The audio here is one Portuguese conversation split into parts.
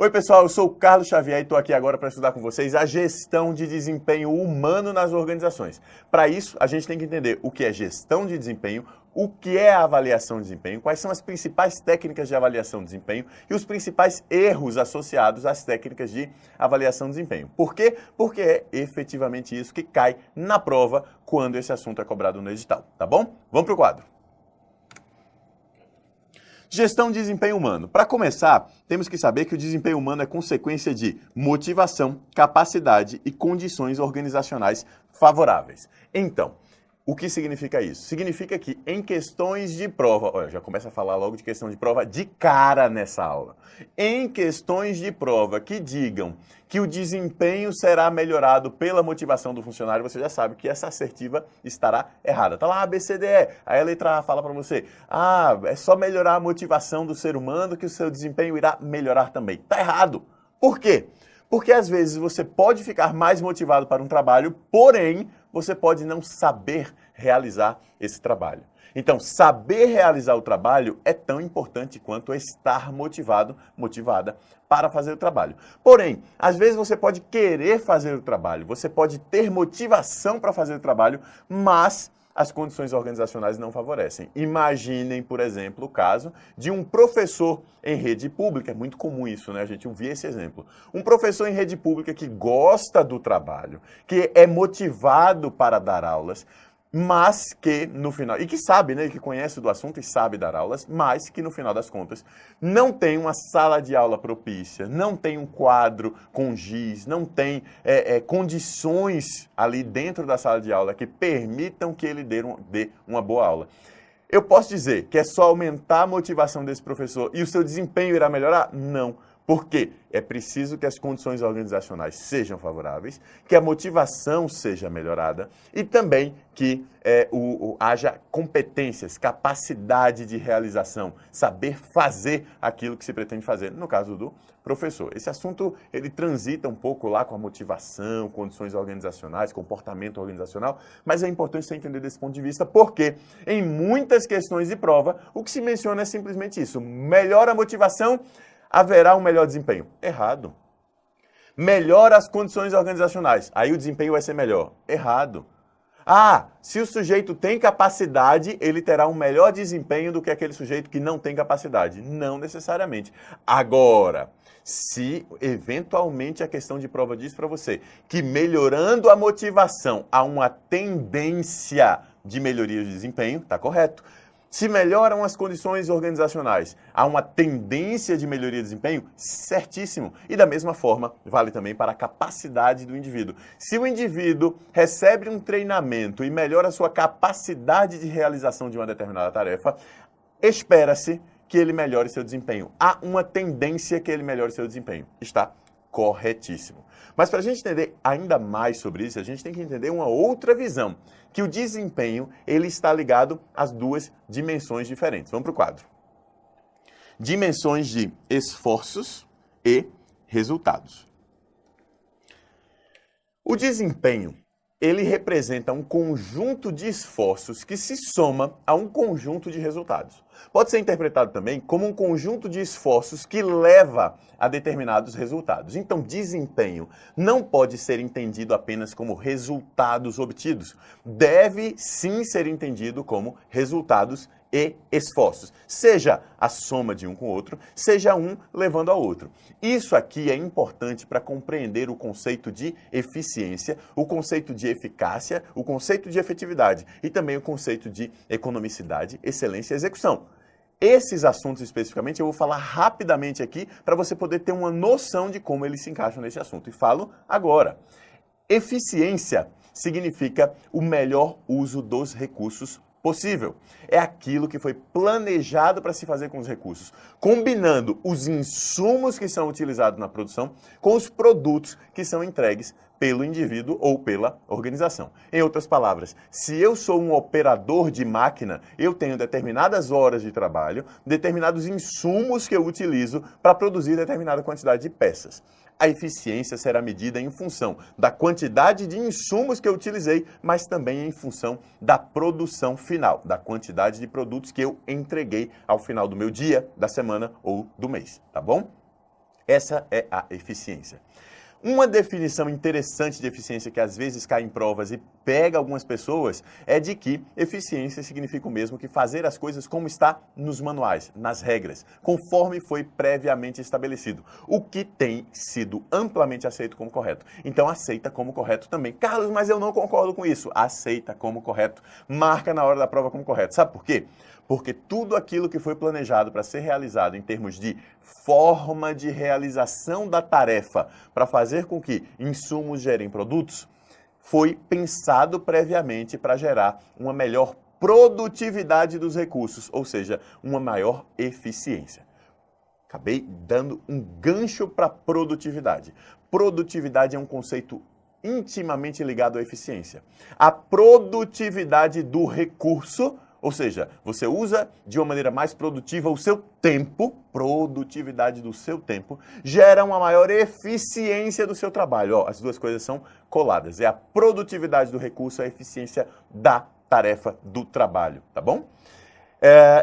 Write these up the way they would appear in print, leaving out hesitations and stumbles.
Oi pessoal, eu sou o Carlos Xavier e estou aqui agora para estudar com vocês a gestão de desempenho humano nas organizações. Para isso, a gente tem que entender o que é gestão de desempenho, o que é a avaliação de desempenho, quais são as principais técnicas de avaliação de desempenho e os principais erros associados às técnicas de avaliação de desempenho. Por quê? Porque é efetivamente isso que cai na prova quando esse assunto é cobrado no edital, tá bom? Vamos para o quadro. Gestão de desempenho humano. Para começar, temos que saber que o desempenho humano é consequência de motivação, capacidade e condições organizacionais favoráveis. Então, o que significa isso? Significa que em questões de prova, olha, já começa a falar logo de questão de prova de cara nessa aula. Em questões de prova que digam que o desempenho será melhorado pela motivação do funcionário, você já sabe que essa assertiva estará errada. Tá lá A, B, C, D, E. Aí a letra A fala para você, é só melhorar a motivação do ser humano que o seu desempenho irá melhorar também. Tá errado. Por quê? Porque às vezes você pode ficar mais motivado para um trabalho, porém você pode não saber realizar esse trabalho. Então, saber realizar o trabalho é tão importante quanto estar motivado, motivada para fazer o trabalho. Porém, às vezes você pode querer fazer o trabalho, você pode ter motivação para fazer o trabalho, mas as condições organizacionais não favorecem. Imaginem, por exemplo, o caso de um professor em rede pública. É muito comum isso, né? A gente ouvia esse exemplo. Um professor em rede pública que gosta do trabalho, que é motivado para dar aulas, mas que no final, e que sabe, né, que conhece do assunto e sabe dar aulas, mas que no final das contas não tem uma sala de aula propícia, não tem um quadro com giz, não tem condições ali dentro da sala de aula que permitam que ele dê uma boa aula. Eu posso dizer que é só aumentar a motivação desse professor e o seu desempenho irá melhorar? Não. Porque é preciso que as condições organizacionais sejam favoráveis, que a motivação seja melhorada e também que haja competências, capacidade de realização, saber fazer aquilo que se pretende fazer, no caso do professor. Esse assunto, ele transita um pouco lá com a motivação, condições organizacionais, comportamento organizacional, mas é importante você entender desse ponto de vista, porque em muitas questões de prova, o que se menciona é simplesmente isso, melhora a motivação, haverá um melhor desempenho. Errado. Melhora as condições organizacionais, aí o desempenho vai ser melhor. Errado. Se o sujeito tem capacidade, ele terá um melhor desempenho do que aquele sujeito que não tem capacidade. Não necessariamente. Agora, se eventualmente a questão de prova diz para você que melhorando a motivação há uma tendência de melhoria de desempenho, está correto. Se melhoram as condições organizacionais, há uma tendência de melhoria de desempenho? Certíssimo. E da mesma forma, vale também para a capacidade do indivíduo. Se o indivíduo recebe um treinamento e melhora a sua capacidade de realização de uma determinada tarefa, espera-se que ele melhore seu desempenho. Há uma tendência que ele melhore seu desempenho. Está corretíssimo. Mas para a gente entender ainda mais sobre isso, a gente tem que entender uma outra visão, que o desempenho ele está ligado às duas dimensões diferentes. Vamos para o quadro. Dimensões de esforços e resultados. O desempenho ele representa um conjunto de esforços que se soma a um conjunto de resultados. Pode ser interpretado também como um conjunto de esforços que leva a determinados resultados. Então, desempenho não pode ser entendido apenas como resultados obtidos. Deve sim ser entendido como resultados e esforços. Seja a soma de um com o outro, seja um levando ao outro. Isso aqui é importante para compreender o conceito de eficiência, o conceito de eficácia, o conceito de efetividade e também o conceito de economicidade, excelência e execução. Esses assuntos especificamente eu vou falar rapidamente aqui para você poder ter uma noção de como eles se encaixam nesse assunto. E falo agora. Eficiência significa o melhor uso dos recursos possível. É aquilo que foi planejado para se fazer com os recursos, combinando os insumos que são utilizados na produção com os produtos que são entregues pelo indivíduo ou pela organização. Em outras palavras, se eu sou um operador de máquina, eu tenho determinadas horas de trabalho, determinados insumos que eu utilizo para produzir determinada quantidade de peças. A eficiência será medida em função da quantidade de insumos que eu utilizei, mas também em função da produção final, da quantidade de produtos que eu entreguei ao final do meu dia, da semana ou do mês, tá bom? Essa é a eficiência. Uma definição interessante de eficiência que às vezes cai em provas e pega algumas pessoas é de que eficiência significa o mesmo que fazer as coisas como está nos manuais, nas regras, conforme foi previamente estabelecido, o que tem sido amplamente aceito como correto. Então aceita como correto também. Carlos, mas eu não concordo com isso. Aceita como correto. Marca na hora da prova como correto. Sabe por quê? Porque tudo aquilo que foi planejado para ser realizado em termos de forma de realização da tarefa para fazer com que insumos gerem produtos, foi pensado previamente para gerar uma melhor produtividade dos recursos, ou seja, uma maior eficiência. Acabei dando um gancho para produtividade. Produtividade é um conceito intimamente ligado à eficiência. A produtividade do recurso, ou seja, você usa de uma maneira mais produtiva o seu tempo, produtividade do seu tempo, gera uma maior eficiência do seu trabalho. Ó, as duas coisas são coladas. É a produtividade do recurso, a eficiência da tarefa do trabalho, tá bom?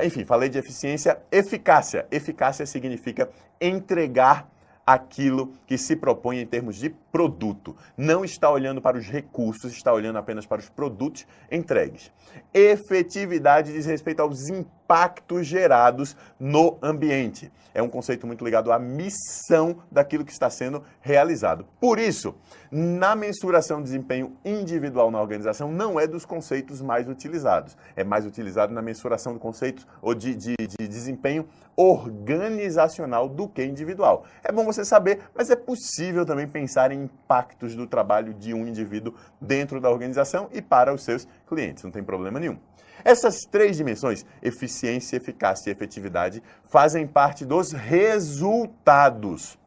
Enfim, falei de eficiência. Eficácia. Eficácia significa entregar aquilo que se propõe em termos de produto. Não está olhando para os recursos, está olhando apenas para os produtos entregues. Efetividade diz respeito aos impactos gerados no ambiente. É um conceito muito ligado à missão daquilo que está sendo realizado. Por isso, na mensuração de desempenho individual na organização, não é dos conceitos mais utilizados. É mais utilizado na mensuração de conceitos ou de desempenho organizacional do que individual. É bom você saber, mas é possível também pensar em impactos do trabalho de um indivíduo dentro da organização e para os seus clientes, não tem problema nenhum. Essas três dimensões, eficiência, eficácia e efetividade, fazem parte dos resultados.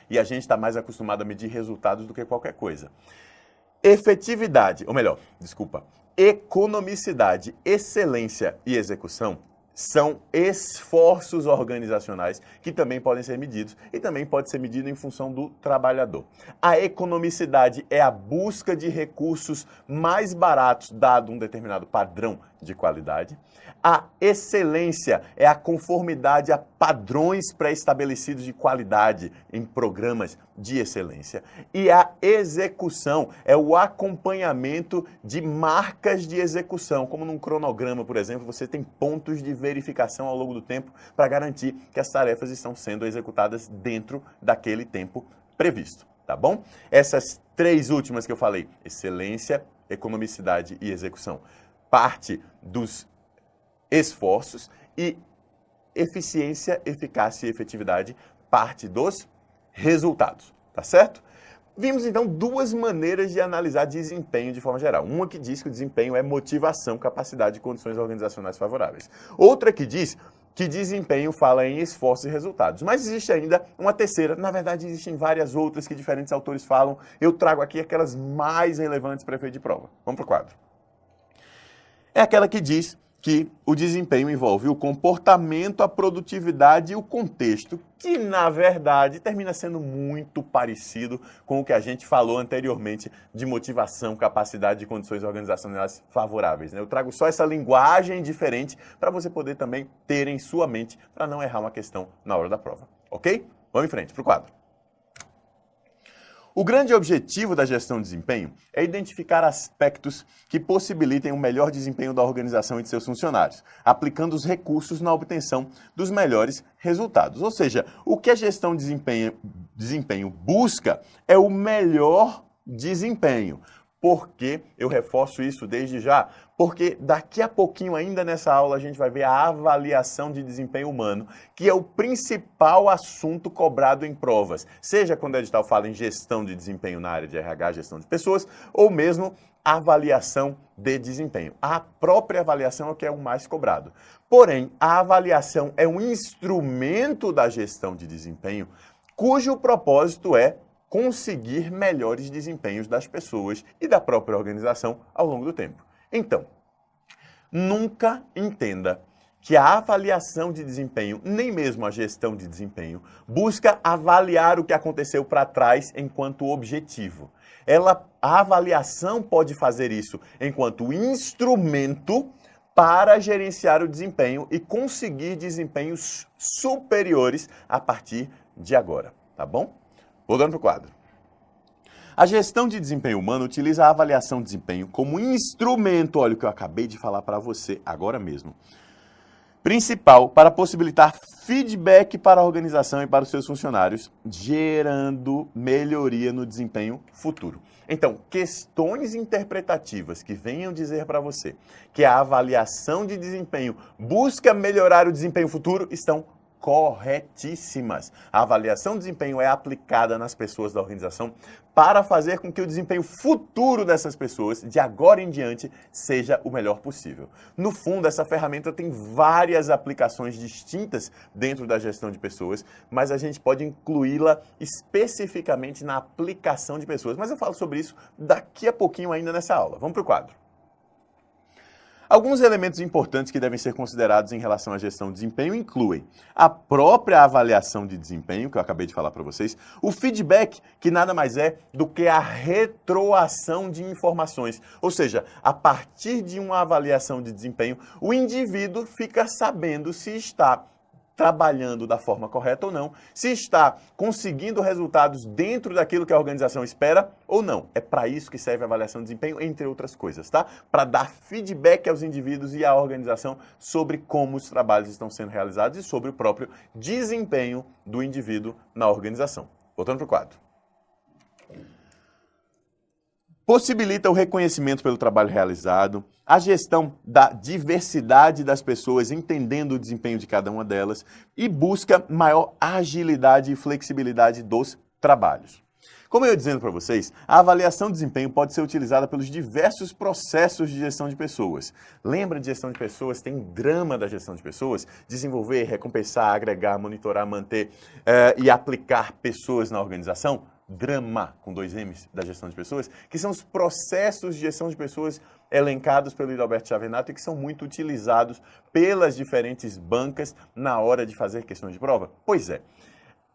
E a gente está mais acostumado a medir resultados do que qualquer coisa. Efetividade, ou melhor, desculpa, economicidade, excelência e execução são esforços organizacionais que também podem ser medidos e também pode ser medido em função do trabalhador. A economicidade é a busca de recursos mais baratos dado um determinado padrão de qualidade. A excelência é a conformidade a padrões pré-estabelecidos de qualidade em programas de excelência. E a execução é o acompanhamento de marcas de execução, como num cronograma, por exemplo, você tem pontos de verificação ao longo do tempo para garantir que as tarefas estão sendo executadas dentro daquele tempo previsto, tá bom? Essas três últimas que eu falei, excelência, economicidade e execução, parte dos esforços e eficiência, eficácia e efetividade, parte dos resultados, tá certo? Vimos então duas maneiras de analisar desempenho de forma geral. Uma que diz que o desempenho é motivação, capacidade e condições organizacionais favoráveis. Outra que diz que desempenho fala em esforços e resultados. Mas existe ainda uma terceira, na verdade existem várias outras que diferentes autores falam. Eu trago aqui aquelas mais relevantes para efeito de prova. Vamos para o quadro. É aquela que diz que o desempenho envolve o comportamento, a produtividade e o contexto, que na verdade termina sendo muito parecido com o que a gente falou anteriormente de motivação, capacidade e condições organizacionais favoráveis, né? Eu trago só essa linguagem diferente para você poder também ter em sua mente para não errar uma questão na hora da prova, ok? Vamos em frente para o quadro. O grande objetivo da gestão de desempenho é identificar aspectos que possibilitem um melhor desempenho da organização e de seus funcionários, aplicando os recursos na obtenção dos melhores resultados. Ou seja, o que a gestão de desempenho busca é o melhor desempenho. Por que eu reforço isso desde já? Porque daqui a pouquinho ainda nessa aula a gente vai ver a avaliação de desempenho humano, que é o principal assunto cobrado em provas, seja quando o edital fala em gestão de desempenho na área de RH, gestão de pessoas, ou mesmo avaliação de desempenho. A própria avaliação é o que é o mais cobrado. Porém, a avaliação é um instrumento da gestão de desempenho cujo propósito é conseguir melhores desempenhos das pessoas e da própria organização ao longo do tempo. Então, nunca entenda que a avaliação de desempenho, nem mesmo a gestão de desempenho, busca avaliar o que aconteceu para trás enquanto objetivo. A avaliação pode fazer isso enquanto instrumento para gerenciar o desempenho e conseguir desempenhos superiores a partir de agora, tá bom? Voltando para o quadro. A gestão de desempenho humano utiliza a avaliação de desempenho como instrumento, olha o que eu acabei de falar para você agora mesmo, principal para possibilitar feedback para a organização e para os seus funcionários, gerando melhoria no desempenho futuro. Então, questões interpretativas que venham dizer para você que a avaliação de desempenho busca melhorar o desempenho futuro estão corretíssimas. A avaliação de desempenho é aplicada nas pessoas da organização para fazer com que o desempenho futuro dessas pessoas, de agora em diante, seja o melhor possível. No fundo, essa ferramenta tem várias aplicações distintas dentro da gestão de pessoas, mas a gente pode incluí-la especificamente na aplicação de pessoas. Mas eu falo sobre isso daqui a pouquinho ainda nessa aula. Vamos para o quadro. Alguns elementos importantes que devem ser considerados em relação à gestão de desempenho incluem a própria avaliação de desempenho, que eu acabei de falar para vocês, o feedback, que nada mais é do que a retroação de informações. Ou seja, a partir de uma avaliação de desempenho, o indivíduo fica sabendo se está trabalhando da forma correta ou não, se está conseguindo resultados dentro daquilo que a organização espera ou não. É para isso que serve a avaliação de desempenho, entre outras coisas, tá? Para dar feedback aos indivíduos e à organização sobre como os trabalhos estão sendo realizados e sobre o próprio desempenho do indivíduo na organização. Voltando para o quadro. Possibilita o reconhecimento pelo trabalho realizado, a gestão da diversidade das pessoas, entendendo o desempenho de cada uma delas, e busca maior agilidade e flexibilidade dos trabalhos. Como eu ia dizendo para vocês, a avaliação de desempenho pode ser utilizada pelos diversos processos de gestão de pessoas. Lembra de gestão de pessoas? Tem drama da gestão de pessoas? Desenvolver, recompensar, agregar, monitorar, manter e aplicar pessoas na organização? Drama, com 2 M's, da gestão de pessoas, que são os processos de gestão de pessoas elencados pelo Hidalberto Chavenato e que são muito utilizados pelas diferentes bancas na hora de fazer questões de prova. Pois é,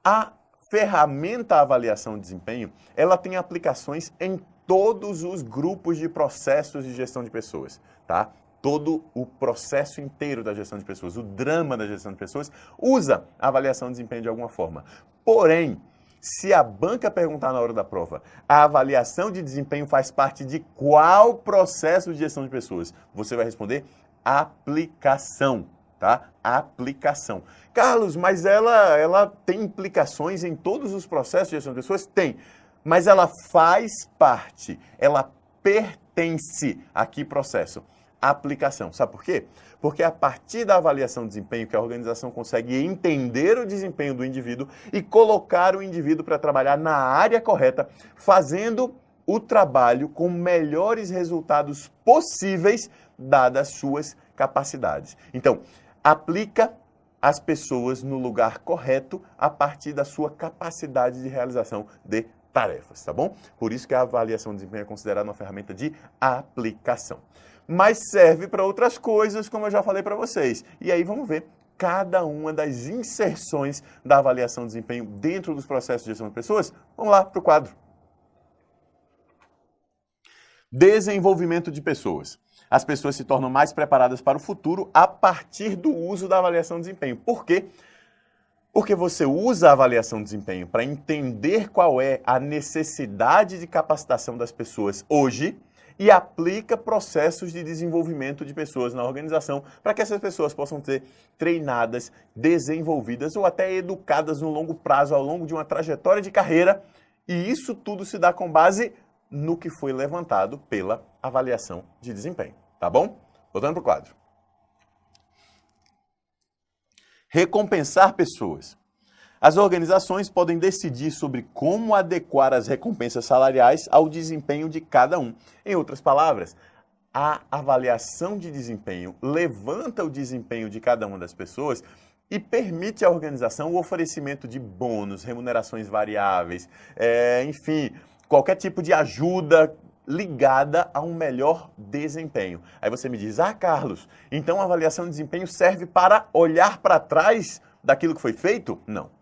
a ferramenta avaliação de desempenho, ela tem aplicações em todos os grupos de processos de gestão de pessoas, tá? Todo o processo inteiro da gestão de pessoas, o drama da gestão de pessoas, usa a avaliação de desempenho de alguma forma. Porém, se a banca perguntar na hora da prova, a avaliação de desempenho faz parte de qual processo de gestão de pessoas? Você vai responder aplicação, tá? Aplicação. Carlos, mas ela tem implicações em todos os processos de gestão de pessoas? Tem, mas ela faz parte, ela pertence a que processo? Aplicação. Sabe por quê? Porque é a partir da avaliação de desempenho que a organização consegue entender o desempenho do indivíduo e colocar o indivíduo para trabalhar na área correta, fazendo o trabalho com melhores resultados possíveis, dadas suas capacidades. Então, aplica as pessoas no lugar correto a partir da sua capacidade de realização de tarefas, tá bom? Por isso que a avaliação de desempenho é considerada uma ferramenta de aplicação. Mas serve para outras coisas, como eu já falei para vocês. E aí vamos ver cada uma das inserções da avaliação de desempenho dentro dos processos de gestão de pessoas. Vamos lá para o quadro. Desenvolvimento de pessoas. As pessoas se tornam mais preparadas para o futuro a partir do uso da avaliação de desempenho. Por quê? Porque você usa a avaliação de desempenho para entender qual é a necessidade de capacitação das pessoas hoje e aplica processos de desenvolvimento de pessoas na organização para que essas pessoas possam ser treinadas, desenvolvidas ou até educadas no longo prazo, ao longo de uma trajetória de carreira. E isso tudo se dá com base no que foi levantado pela avaliação de desempenho. Tá bom? Voltando para o quadro. Recompensar pessoas. As organizações podem decidir sobre como adequar as recompensas salariais ao desempenho de cada um. Em outras palavras, a avaliação de desempenho levanta o desempenho de cada uma das pessoas e permite à organização o oferecimento de bônus, remunerações variáveis, enfim, qualquer tipo de ajuda ligada a um melhor desempenho. Aí você me diz, Carlos, então a avaliação de desempenho serve para olhar para trás daquilo que foi feito? Não.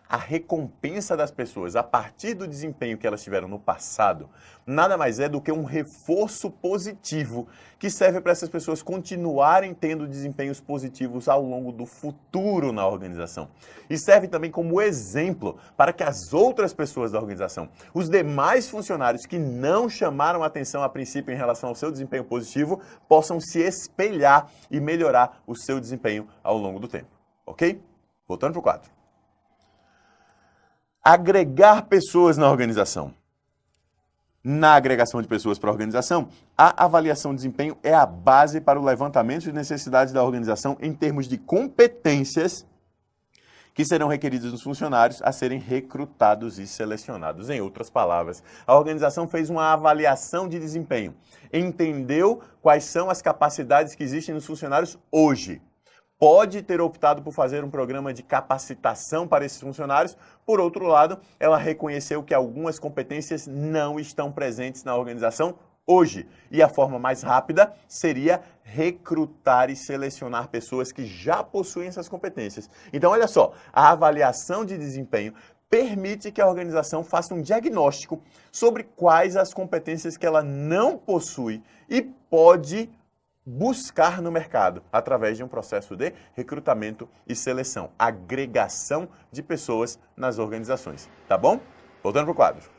a recompensa das pessoas a partir do desempenho que elas tiveram no passado, nada mais é do que um reforço positivo que serve para essas pessoas continuarem tendo desempenhos positivos ao longo do futuro na organização. E serve também como exemplo para que as outras pessoas da organização, os demais funcionários que não chamaram atenção a princípio em relação ao seu desempenho positivo, possam se espelhar e melhorar o seu desempenho ao longo do tempo. Ok? Voltando para o quadro. Agregar pessoas na organização. Na agregação de pessoas para a organização, a avaliação de desempenho é a base para o levantamento de necessidades da organização em termos de competências que serão requeridas dos funcionários a serem recrutados e selecionados. Em outras palavras, a organização fez uma avaliação de desempenho, entendeu quais são as capacidades que existem nos funcionários hoje. Pode ter optado por fazer um programa de capacitação para esses funcionários. Por outro lado, ela reconheceu que algumas competências não estão presentes na organização hoje. E a forma mais rápida seria recrutar e selecionar pessoas que já possuem essas competências. Então, olha só, a avaliação de desempenho permite que a organização faça um diagnóstico sobre quais as competências que ela não possui e pode buscar no mercado através de um processo de recrutamento e seleção, agregação de pessoas nas organizações, tá bom? Voltando para o quadro.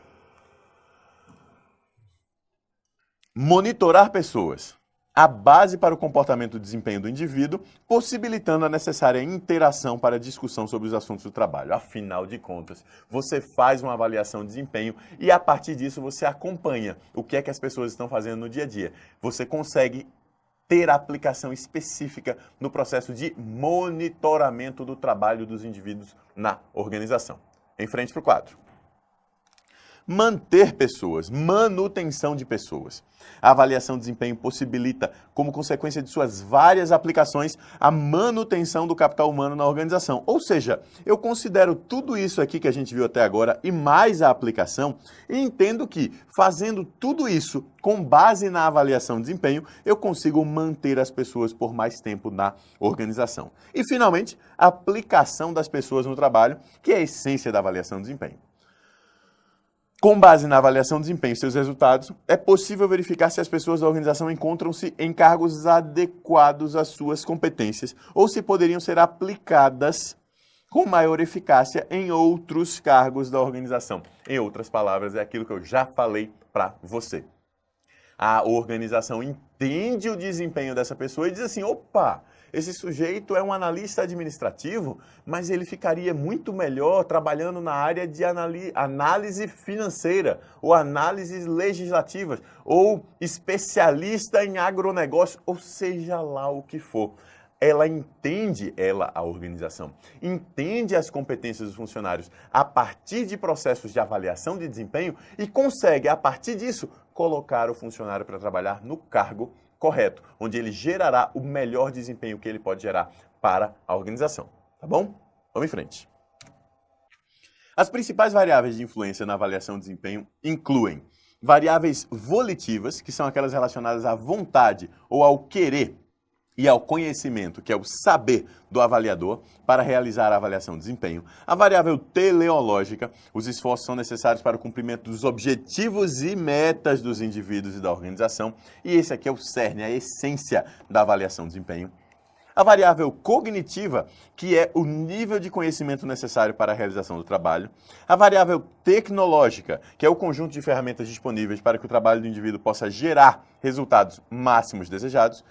Monitorar pessoas. A base para o comportamento e desempenho do indivíduo, possibilitando a necessária interação para a discussão sobre os assuntos do trabalho. Afinal de contas, você faz uma avaliação de desempenho e a partir disso você acompanha o que é que as pessoas estão fazendo no dia a dia. Você consegue ter aplicação específica no processo de monitoramento do trabalho dos indivíduos na organização. Em frente para o quadro. Manter pessoas, manutenção de pessoas. A avaliação de desempenho possibilita, como consequência de suas várias aplicações, a manutenção do capital humano na organização. Ou seja, eu considero tudo isso aqui que a gente viu até agora e mais a aplicação e entendo que, fazendo tudo isso com base na avaliação de desempenho, eu consigo manter as pessoas por mais tempo na organização. E, finalmente, a aplicação das pessoas no trabalho, que é a essência da avaliação de desempenho. Com base na avaliação de desempenho e seus resultados, é possível verificar se as pessoas da organização encontram-se em cargos adequados às suas competências ou se poderiam ser aplicadas com maior eficácia em outros cargos da organização. Em outras palavras, é aquilo que eu já falei para você. A organização entende o desempenho dessa pessoa e diz assim, opa, esse sujeito é um analista administrativo, mas ele ficaria muito melhor trabalhando na área de análise financeira, ou análises legislativas, ou especialista em agronegócio, ou seja lá o que for. A organização, entende as competências dos funcionários a partir de processos de avaliação de desempenho e consegue, a partir disso, colocar o funcionário para trabalhar no cargo correto, onde ele gerará o melhor desempenho que ele pode gerar para a organização. Tá bom? Vamos em frente. As principais variáveis de influência na avaliação de desempenho incluem variáveis volitivas, que são aquelas relacionadas à vontade ou ao querer, e ao conhecimento, que é o saber do avaliador para realizar a avaliação de desempenho. A variável teleológica, os esforços são necessários para o cumprimento dos objetivos e metas dos indivíduos e da organização. E esse aqui é o cerne, a essência da avaliação de desempenho. A variável cognitiva, que é o nível de conhecimento necessário para a realização do trabalho. A variável tecnológica, que é o conjunto de ferramentas disponíveis para que o trabalho do indivíduo possa gerar resultados máximos desejados.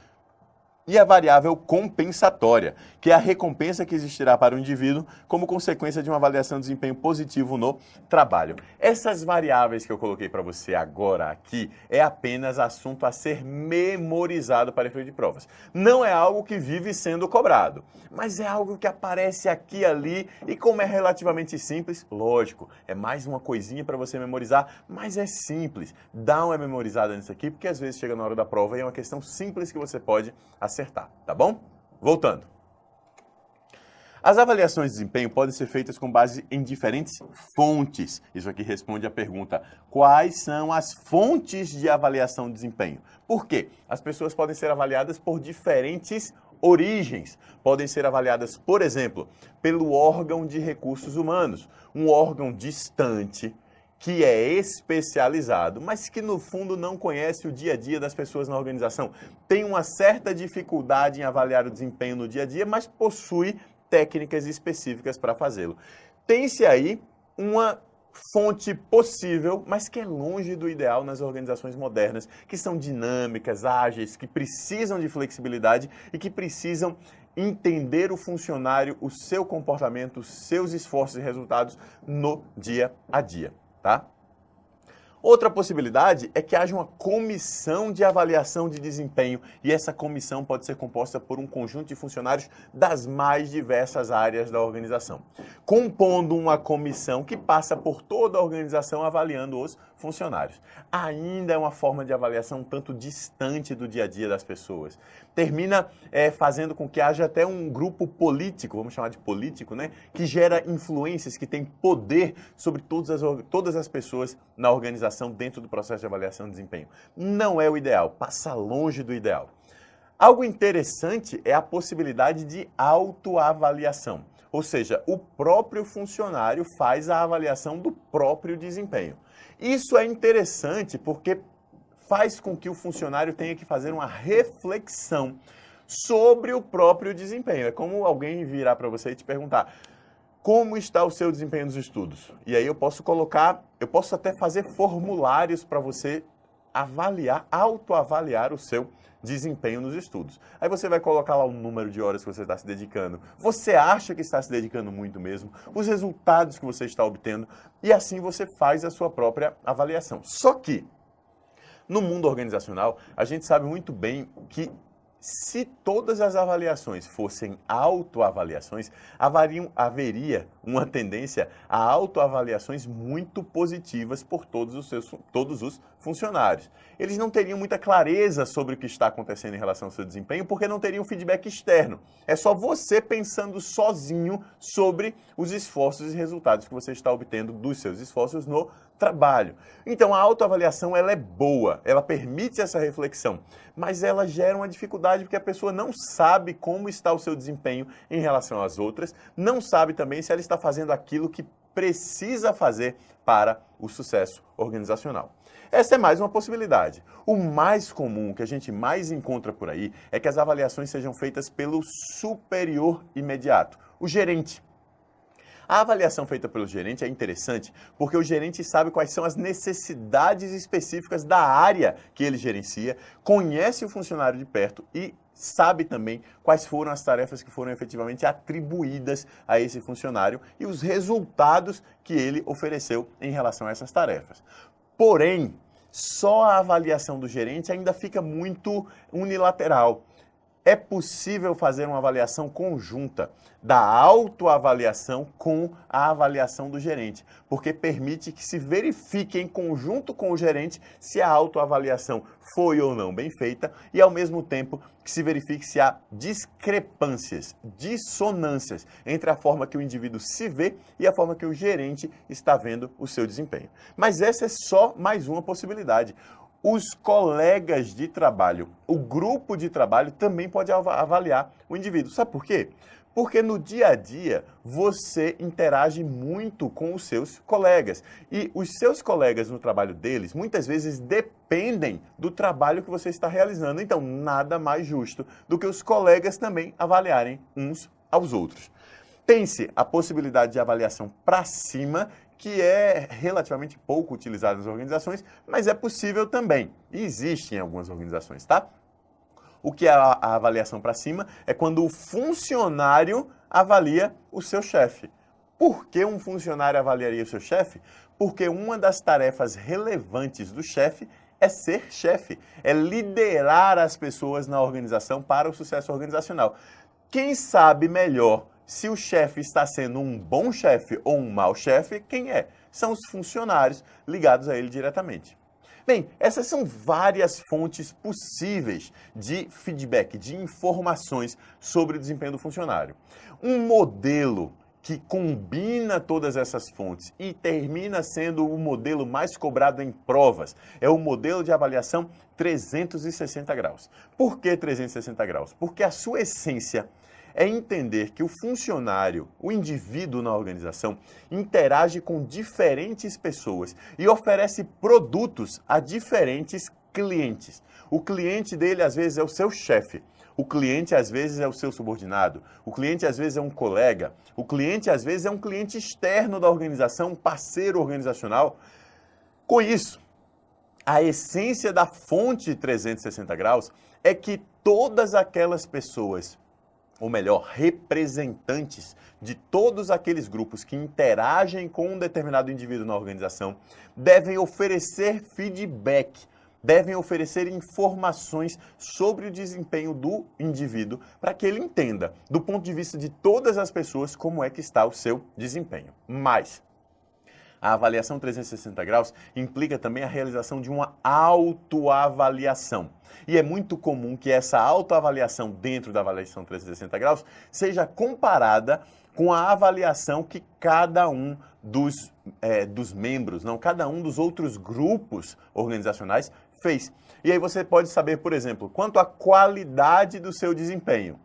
E a variável compensatória, que é a recompensa que existirá para o indivíduo como consequência de uma avaliação de desempenho positivo no trabalho. Essas variáveis que eu coloquei para você agora aqui é apenas assunto a ser memorizado para efeito de provas. Não é algo que vive sendo cobrado, mas é algo que aparece aqui e ali e como é relativamente simples, lógico, é mais uma coisinha para você memorizar, mas é simples. Dá uma memorizada nisso aqui, porque às vezes chega na hora da prova e é uma questão simples que você pode acertar, tá bom? Voltando. As avaliações de desempenho podem ser feitas com base em diferentes fontes. Isso aqui responde à pergunta, quais são as fontes de avaliação de desempenho? Por quê? As pessoas podem ser avaliadas por diferentes origens podem ser avaliadas, por exemplo, pelo órgão de recursos humanos, um órgão distante, que é especializado, mas que no fundo não conhece o dia a dia das pessoas na organização. Tem uma certa dificuldade em avaliar o desempenho no dia a dia, mas possui técnicas específicas para fazê-lo. Tem-se aí uma fonte possível, mas que é longe do ideal nas organizações modernas, que são dinâmicas, ágeis, que precisam de flexibilidade e que precisam entender o funcionário, o seu comportamento, os seus esforços e resultados no dia a dia, tá? Outra possibilidade é que haja uma comissão de avaliação de desempenho e essa comissão pode ser composta por um conjunto de funcionários das mais diversas áreas da organização, compondo uma comissão que passa por toda a organização avaliando os funcionários. Ainda é uma forma de avaliação um tanto distante do dia a dia das pessoas. Termina fazendo com que haja até um grupo político, vamos chamar de político, né, que gera influências, que tem poder sobre todas as pessoas na organização dentro do processo de avaliação de desempenho. Não é o ideal, passa longe do ideal. Algo interessante é a possibilidade de autoavaliação, ou seja, o próprio funcionário faz a avaliação do próprio desempenho. Isso é interessante porque faz com que o funcionário tenha que fazer uma reflexão sobre o próprio desempenho. É como alguém virar para você e te perguntar: como está o seu desempenho nos estudos? E aí eu posso até fazer formulários para você avaliar, autoavaliar o seu desempenho nos estudos. Aí você vai colocar lá o número de horas que você está se dedicando. Você acha que está se dedicando muito mesmo? Os resultados que você está obtendo. E assim você faz a sua própria avaliação. Só que, no mundo organizacional, a gente sabe muito bem que se todas as avaliações fossem autoavaliações, haveria uma tendência a autoavaliações muito positivas por todos os funcionários. Eles não teriam muita clareza sobre o que está acontecendo em relação ao seu desempenho, porque não teriam feedback externo. É só você pensando sozinho sobre os esforços e resultados que você está obtendo dos seus esforços no trabalho. Então, a autoavaliação ela é boa, ela permite essa reflexão, mas ela gera uma dificuldade porque a pessoa não sabe como está o seu desempenho em relação às outras, não sabe também se ela está fazendo aquilo que precisa fazer para o sucesso organizacional. Essa é mais uma possibilidade. O mais comum, que a gente mais encontra por aí, é que as avaliações sejam feitas pelo superior imediato, o gerente. A avaliação feita pelo gerente é interessante porque o gerente sabe quais são as necessidades específicas da área que ele gerencia, conhece o funcionário de perto e sabe também quais foram as tarefas que foram efetivamente atribuídas a esse funcionário e os resultados que ele ofereceu em relação a essas tarefas. Porém, só a avaliação do gerente ainda fica muito unilateral. É possível fazer uma avaliação conjunta da autoavaliação com a avaliação do gerente, porque permite que se verifique em conjunto com o gerente se a autoavaliação foi ou não bem feita e, ao mesmo tempo, que se verifique se há discrepâncias, dissonâncias entre a forma que o indivíduo se vê e a forma que o gerente está vendo o seu desempenho. Mas essa é só mais uma possibilidade. Os colegas de trabalho, o grupo de trabalho também pode avaliar o indivíduo. Sabe por quê? Porque no dia a dia você interage muito com os seus colegas. E os seus colegas no trabalho deles muitas vezes dependem do trabalho que você está realizando. Então, nada mais justo do que os colegas também avaliarem uns aos outros. Tem-se a possibilidade de avaliação para cima, que é relativamente pouco utilizada nas organizações, mas é possível também. E existe em algumas organizações, tá? O que é a avaliação para cima é quando o funcionário avalia o seu chefe. Por que um funcionário avaliaria o seu chefe? Porque uma das tarefas relevantes do chefe é ser chefe, é liderar as pessoas na organização para o sucesso organizacional. Quem sabe melhor se o chefe está sendo um bom chefe ou um mau chefe, quem é? São os funcionários ligados a ele diretamente. Bem, essas são várias fontes possíveis de feedback, de informações sobre o desempenho do funcionário. Um modelo que combina todas essas fontes e termina sendo o modelo mais cobrado em provas. É o modelo de avaliação 360 graus. Por que 360 graus? Porque a sua essência é entender que o funcionário, o indivíduo na organização, interage com diferentes pessoas e oferece produtos a diferentes clientes. O cliente dele, às vezes, é o seu chefe. O cliente, às vezes, é o seu subordinado. O cliente, às vezes, é um colega. O cliente, às vezes, é um cliente externo da organização, um parceiro organizacional. Com isso, a essência da fonte 360 graus é que todas aquelas pessoas, ou melhor, representantes de todos aqueles grupos que interagem com um determinado indivíduo na organização, devem oferecer feedback, devem oferecer informações sobre o desempenho do indivíduo para que ele entenda, do ponto de vista de todas as pessoas, como é que está o seu desempenho. Mas a avaliação 360 graus implica também a realização de uma autoavaliação. E é muito comum que essa autoavaliação dentro da avaliação 360 graus seja comparada com a avaliação que cada um dos membros, cada um dos outros grupos organizacionais fez. E aí você pode saber, por exemplo, quanto à qualidade do seu desempenho.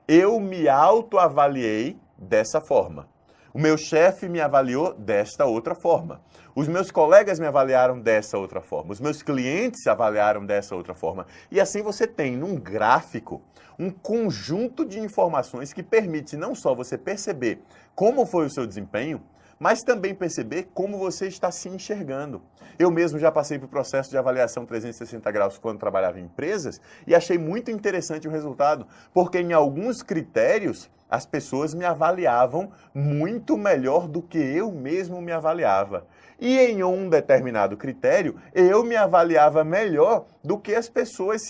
Eu me autoavaliei dessa forma. O meu chefe me avaliou desta outra forma. Os meus colegas me avaliaram dessa outra forma. Os meus clientes se avaliaram dessa outra forma. E assim você tem, num gráfico, um conjunto de informações que permite não só você perceber como foi o seu desempenho, mas também perceber como você está se enxergando. Eu mesmo já passei por processo de avaliação 360 graus quando trabalhava em empresas e achei muito interessante o resultado, porque em alguns critérios as pessoas me avaliavam muito melhor do que eu mesmo me avaliava. E em um determinado critério, eu me avaliava melhor do que as pessoas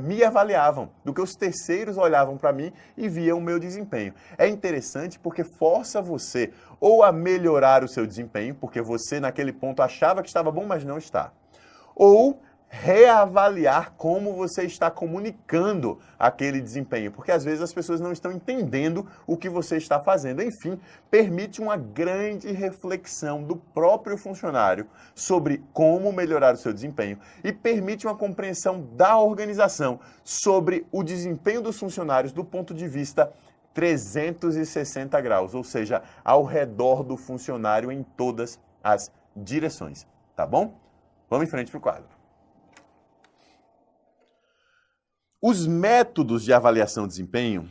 me avaliavam, do que os terceiros olhavam para mim e viam o meu desempenho. É interessante porque força você ou a melhorar o seu desempenho, porque você naquele ponto achava que estava bom, mas não está. Ou reavaliar como você está comunicando aquele desempenho, porque às vezes as pessoas não estão entendendo o que você está fazendo. Enfim, permite uma grande reflexão do próprio funcionário sobre como melhorar o seu desempenho e permite uma compreensão da organização sobre o desempenho dos funcionários do ponto de vista 360 graus, ou seja, ao redor do funcionário em todas as direções, tá bom? Vamos em frente para o quadro. Os métodos de avaliação de desempenho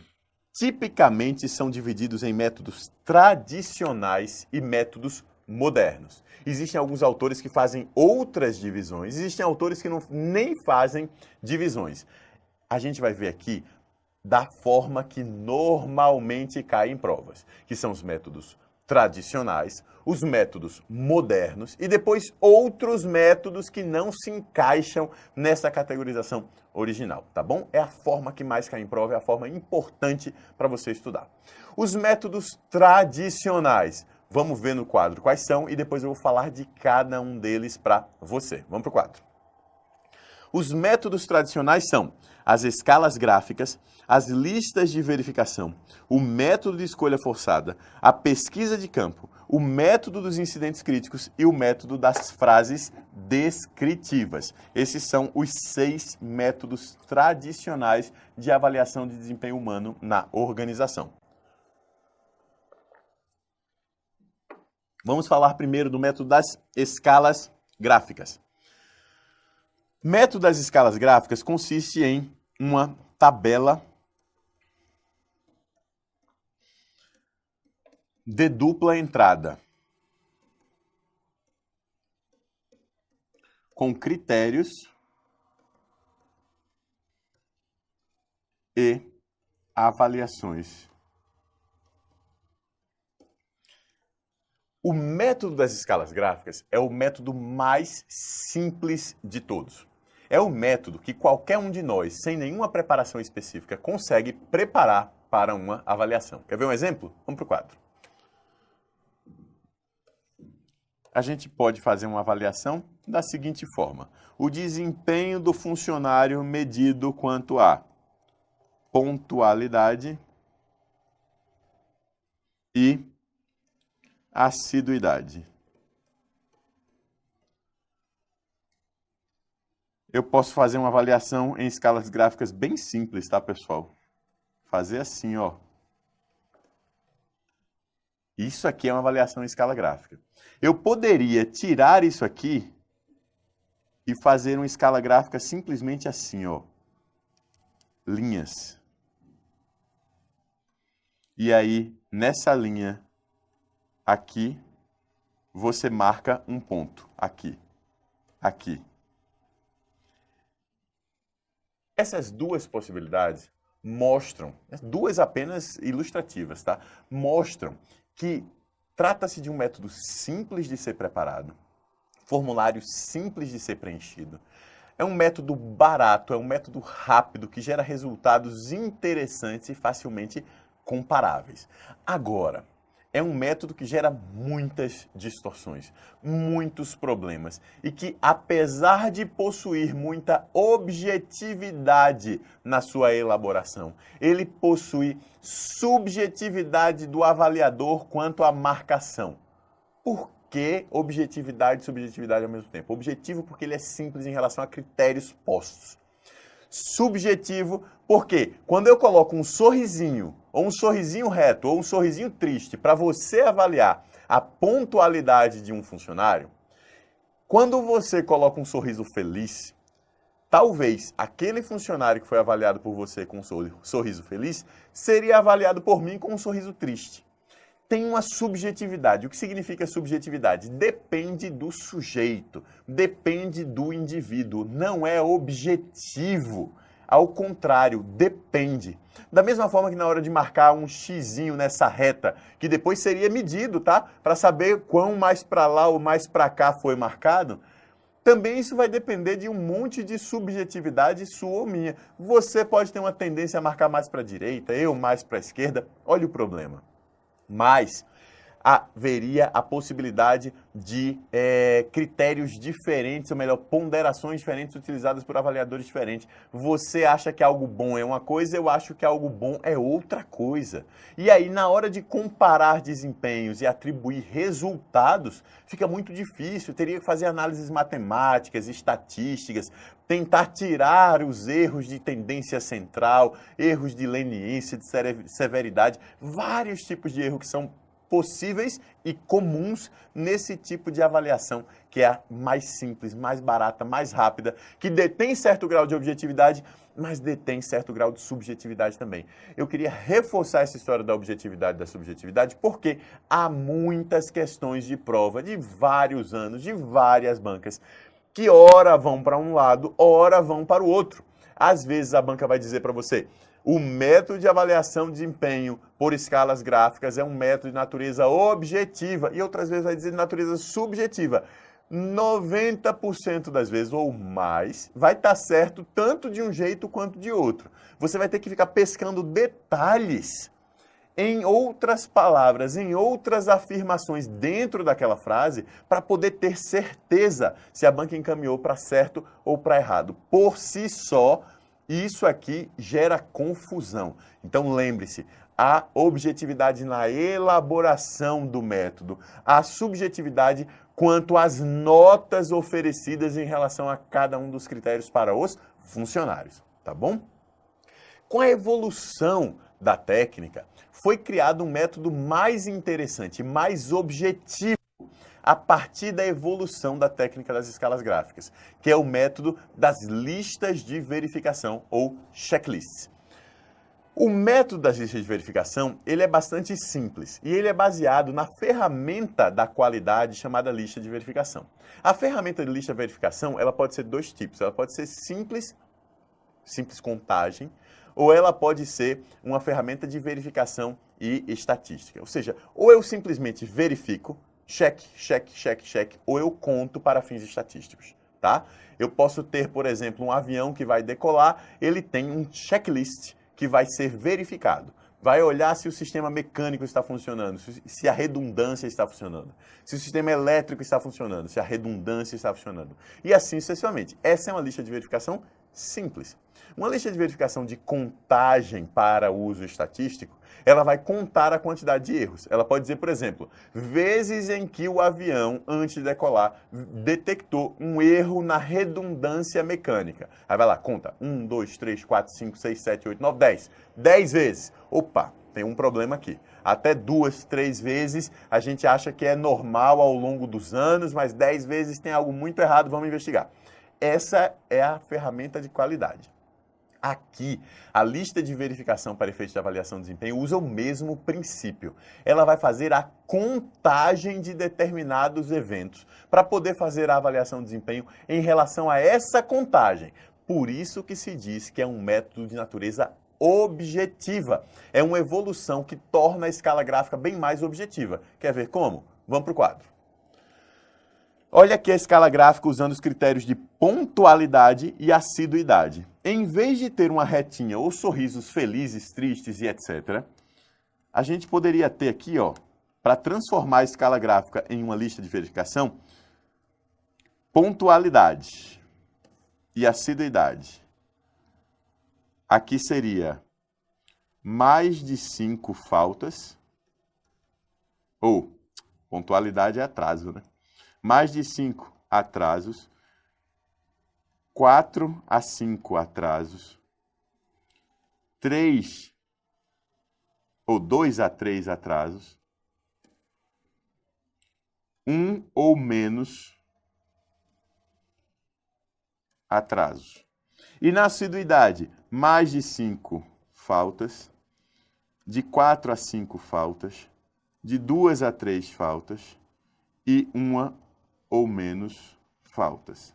tipicamente são divididos em métodos tradicionais e métodos modernos. Existem alguns autores que fazem outras divisões, existem autores que nem fazem divisões. A gente vai ver aqui da forma que normalmente cai em provas, que são os métodos tradicionais, os métodos modernos e depois outros métodos que não se encaixam nessa categorização original, tá bom? É a forma que mais cai em prova, é a forma importante para você estudar. Os métodos tradicionais, vamos ver no quadro quais são e depois eu vou falar de cada um deles para você. Vamos para o quadro. Os métodos tradicionais são as escalas gráficas, as listas de verificação, o método de escolha forçada, a pesquisa de campo, o método dos incidentes críticos e o método das frases descritivas. Esses são os 6 métodos tradicionais de avaliação de desempenho humano na organização. Vamos falar primeiro do método das escalas gráficas. O método das escalas gráficas consiste em uma tabela de dupla entrada com critérios e avaliações. O método das escalas gráficas é o método mais simples de todos. É o método que qualquer um de nós, sem nenhuma preparação específica, consegue preparar para uma avaliação. Quer ver um exemplo? Vamos para o quadro. A gente pode fazer uma avaliação da seguinte forma. O desempenho do funcionário medido quanto a pontualidade e assiduidade. Eu posso fazer uma avaliação em escalas gráficas bem simples, tá, pessoal? Fazer assim, ó. Isso aqui é uma avaliação em escala gráfica. Eu poderia tirar isso aqui e fazer uma escala gráfica simplesmente assim, ó. Linhas. E aí, nessa linha aqui, você marca um ponto. Aqui. Aqui. Essas duas possibilidades mostram, duas apenas ilustrativas, tá? Mostram que trata-se de um método simples de ser preparado, formulário simples de ser preenchido. É um método barato, é um método rápido que gera resultados interessantes e facilmente comparáveis. Agora, é um método que gera muitas distorções, muitos problemas e que, apesar de possuir muita objetividade na sua elaboração, ele possui subjetividade do avaliador quanto à marcação. Por que objetividade e subjetividade ao mesmo tempo? Objetivo porque ele é simples em relação a critérios postos. Subjetivo, porque quando eu coloco um sorrisinho, ou um sorrisinho reto, ou um sorrisinho triste, para você avaliar a pontualidade de um funcionário, quando você coloca um sorriso feliz, talvez aquele funcionário que foi avaliado por você com um sorriso feliz, seria avaliado por mim com um sorriso triste. Tem uma subjetividade. O que significa subjetividade? Depende do sujeito, depende do indivíduo, não é objetivo. Ao contrário, depende. Da mesma forma que na hora de marcar um xizinho nessa reta, que depois seria medido, tá? Para saber quão mais para lá ou mais para cá foi marcado, também isso vai depender de um monte de subjetividade sua ou minha. Você pode ter uma tendência a marcar mais para a direita, eu mais para a esquerda. Olha o problema. Mas haveria a possibilidade de critérios diferentes, ou melhor, ponderações diferentes utilizadas por avaliadores diferentes. Você acha que algo bom é uma coisa, eu acho que algo bom é outra coisa. E aí, na hora de comparar desempenhos e atribuir resultados, fica muito difícil. Teria que fazer análises matemáticas, estatísticas, tentar tirar os erros de tendência central, erros de leniência, de severidade, vários tipos de erros que são possíveis e comuns nesse tipo de avaliação, que é a mais simples, mais barata, mais rápida, que detém certo grau de objetividade, mas detém certo grau de subjetividade também. Eu queria reforçar essa história da objetividade e da subjetividade, porque há muitas questões de prova de vários anos, de várias bancas, que ora vão para um lado, ora vão para o outro. Às vezes a banca vai dizer para você: o método de avaliação de desempenho por escalas gráficas é um método de natureza objetiva, e outras vezes vai dizer de natureza subjetiva. 90% das vezes ou mais vai estar certo tanto de um jeito quanto de outro. Você vai ter que ficar pescando detalhes em outras palavras, em outras afirmações dentro daquela frase, para poder ter certeza se a banca encaminhou para certo ou para errado. Por si só, isso aqui gera confusão. Então lembre-se, há objetividade na elaboração do método, há subjetividade quanto às notas oferecidas em relação a cada um dos critérios para os funcionários, tá bom? Com a evolução da técnica, foi criado um método mais interessante, mais objetivo, a partir da evolução da técnica das escalas gráficas, que é o método das listas de verificação, ou checklists. O método das listas de verificação, ele é bastante simples e ele é baseado na ferramenta da qualidade chamada lista de verificação. A ferramenta de lista de verificação, ela pode ser de dois tipos. Ela pode ser simples contagem, ou ela pode ser uma ferramenta de verificação e estatística. Ou seja, ou eu simplesmente verifico, cheque, cheque, cheque, cheque, ou eu conto para fins estatísticos, tá? Eu posso ter, por exemplo, um avião que vai decolar, ele tem um checklist que vai ser verificado. Vai olhar se o sistema mecânico está funcionando, se a redundância está funcionando, se o sistema elétrico está funcionando, se a redundância está funcionando. E assim sucessivamente. Essa é uma lista de verificação Simples. Uma lista de verificação de contagem para uso estatístico, ela vai contar a quantidade de erros. Ela pode dizer, por exemplo, vezes em que o avião, antes de decolar, detectou um erro na redundância mecânica. Aí vai lá, conta. 1, 2, 3, 4, 5, 6, 7, 8, 9, 10. 10 vezes. Opa, tem um problema aqui. Até 2, 3 vezes a gente acha que é normal ao longo dos anos, mas 10 vezes tem algo muito errado, vamos investigar. Essa é a ferramenta de qualidade. Aqui, a lista de verificação para efeitos de avaliação de desempenho usa o mesmo princípio. Ela vai fazer a contagem de determinados eventos para poder fazer a avaliação de desempenho em relação a essa contagem. Por isso que se diz que é um método de natureza objetiva. É uma evolução que torna a escala gráfica bem mais objetiva. Quer ver como? Vamos para o quadro. Olha aqui a escala gráfica usando os critérios de pontualidade e assiduidade. Em vez de ter uma retinha ou sorrisos felizes, tristes e etc., a gente poderia ter aqui, para transformar a escala gráfica em uma lista de verificação, pontualidade e assiduidade. Aqui seria mais de 5 faltas, ou pontualidade é atraso, né? Mais de 5 atrasos, 4 a 5 atrasos, 3 ou 2 a 3 atrasos, 1 ou menos atrasos. E na assiduidade, mais de 5 faltas, de 4 a 5 faltas, de 2 a 3 faltas e 1 ou menos faltas.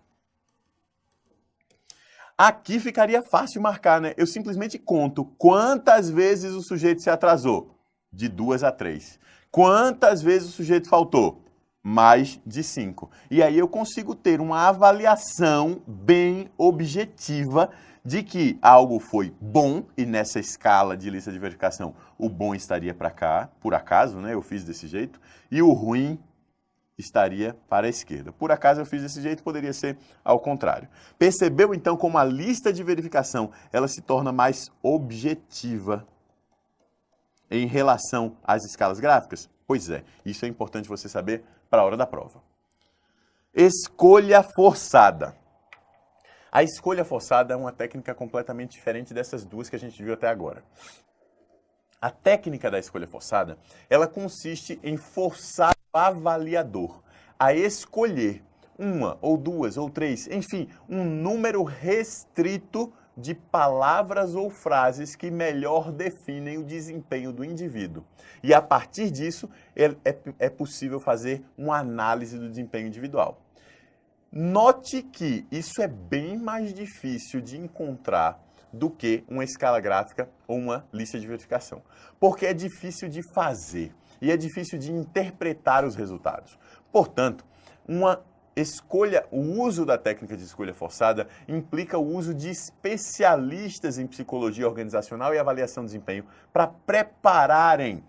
Aqui ficaria fácil marcar, né? Eu simplesmente conto quantas vezes o sujeito se atrasou. De 2 a 3. Quantas vezes o sujeito faltou? Mais de 5. E aí eu consigo ter uma avaliação bem objetiva de que algo foi bom, e nessa escala de lista de verificação, o bom estaria para cá, por acaso, né? Eu fiz desse jeito, e o ruim estaria para a esquerda. Por acaso eu fiz desse jeito, poderia ser ao contrário. Percebeu então como a lista de verificação ela se torna mais objetiva em relação às escalas gráficas? Pois é, isso é importante você saber para a hora da prova. Escolha forçada. A escolha forçada é uma técnica completamente diferente dessas duas que a gente viu até agora. A técnica da escolha forçada, ela consiste em forçar o avaliador a escolher uma, ou duas, ou três, enfim, um número restrito de palavras ou frases que melhor definem o desempenho do indivíduo. E a partir disso, é possível fazer uma análise do desempenho individual. Note que isso é bem mais difícil de encontrar do que uma escala gráfica ou uma lista de verificação. Porque é difícil de fazer e é difícil de interpretar os resultados. Portanto, o uso da técnica de escolha forçada implica o uso de especialistas em psicologia organizacional e avaliação de desempenho para prepararem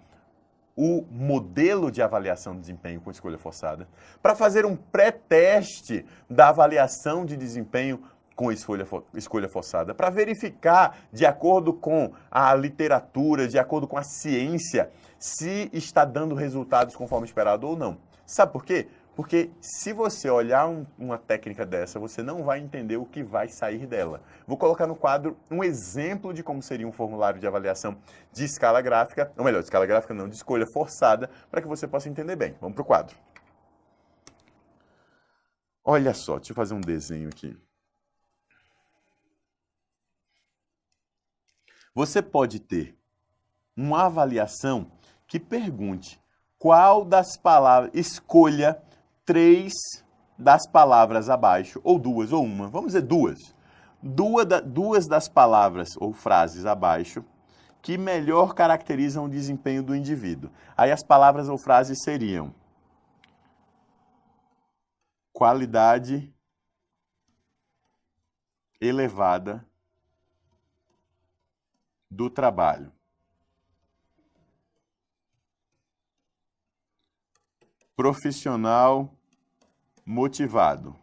o modelo de avaliação de desempenho com escolha forçada, para fazer um pré-teste da avaliação de desempenho com escolha forçada, para verificar, de acordo com a literatura, de acordo com a ciência, se está dando resultados conforme esperado ou não. Sabe por quê? Porque se você olhar uma técnica dessa, você não vai entender o que vai sair dela. Vou colocar no quadro um exemplo de como seria um formulário de avaliação de escala gráfica, ou melhor, de escala gráfica não, de escolha forçada, para que você possa entender bem. Vamos para o quadro. Olha só, deixa eu fazer um desenho aqui. Você pode ter uma avaliação que pergunte qual das palavras, escolha 3 das palavras abaixo, ou 2, ou uma, vamos dizer 2. Duas das palavras ou frases abaixo que melhor caracterizam o desempenho do indivíduo. Aí as palavras ou frases seriam qualidade elevada do trabalho. Profissional motivado.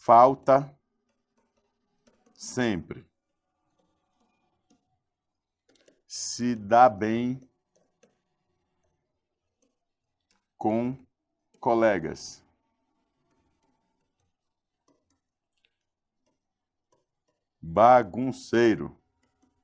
Falta sempre. Se dá bem com colegas. Bagunceiro.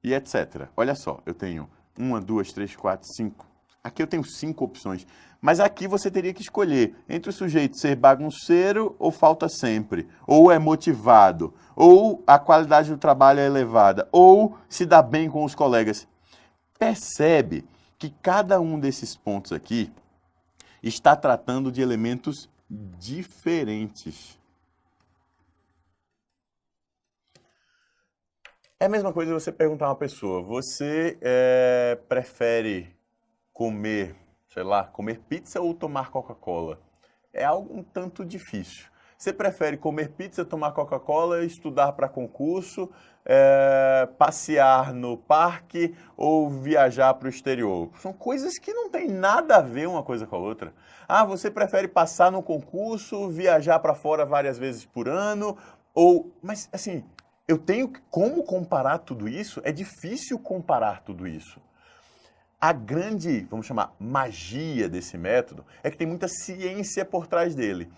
E etc. Olha só, eu tenho 1, 2, 3, 4, 5. Aqui eu tenho 5 opções. Mas aqui você teria que escolher entre o sujeito ser bagunceiro ou falta sempre, ou é motivado, ou a qualidade do trabalho é elevada, ou se dá bem com os colegas. Percebe que cada um desses pontos aqui está tratando de elementos diferentes. É a mesma coisa você perguntar a uma pessoa, você prefere comer, sei lá, comer pizza ou tomar Coca-Cola? É algo um tanto difícil. Você prefere comer pizza, tomar Coca-Cola, estudar para concurso, passear no parque ou viajar para o exterior? São coisas que não tem nada a ver uma coisa com a outra. Ah, você prefere passar no concurso, viajar para fora várias vezes por ano, ou... Mas, assim, eu tenho como comparar tudo isso? É difícil comparar tudo isso. A grande, vamos chamar, magia desse método é que tem muita ciência por trás dele.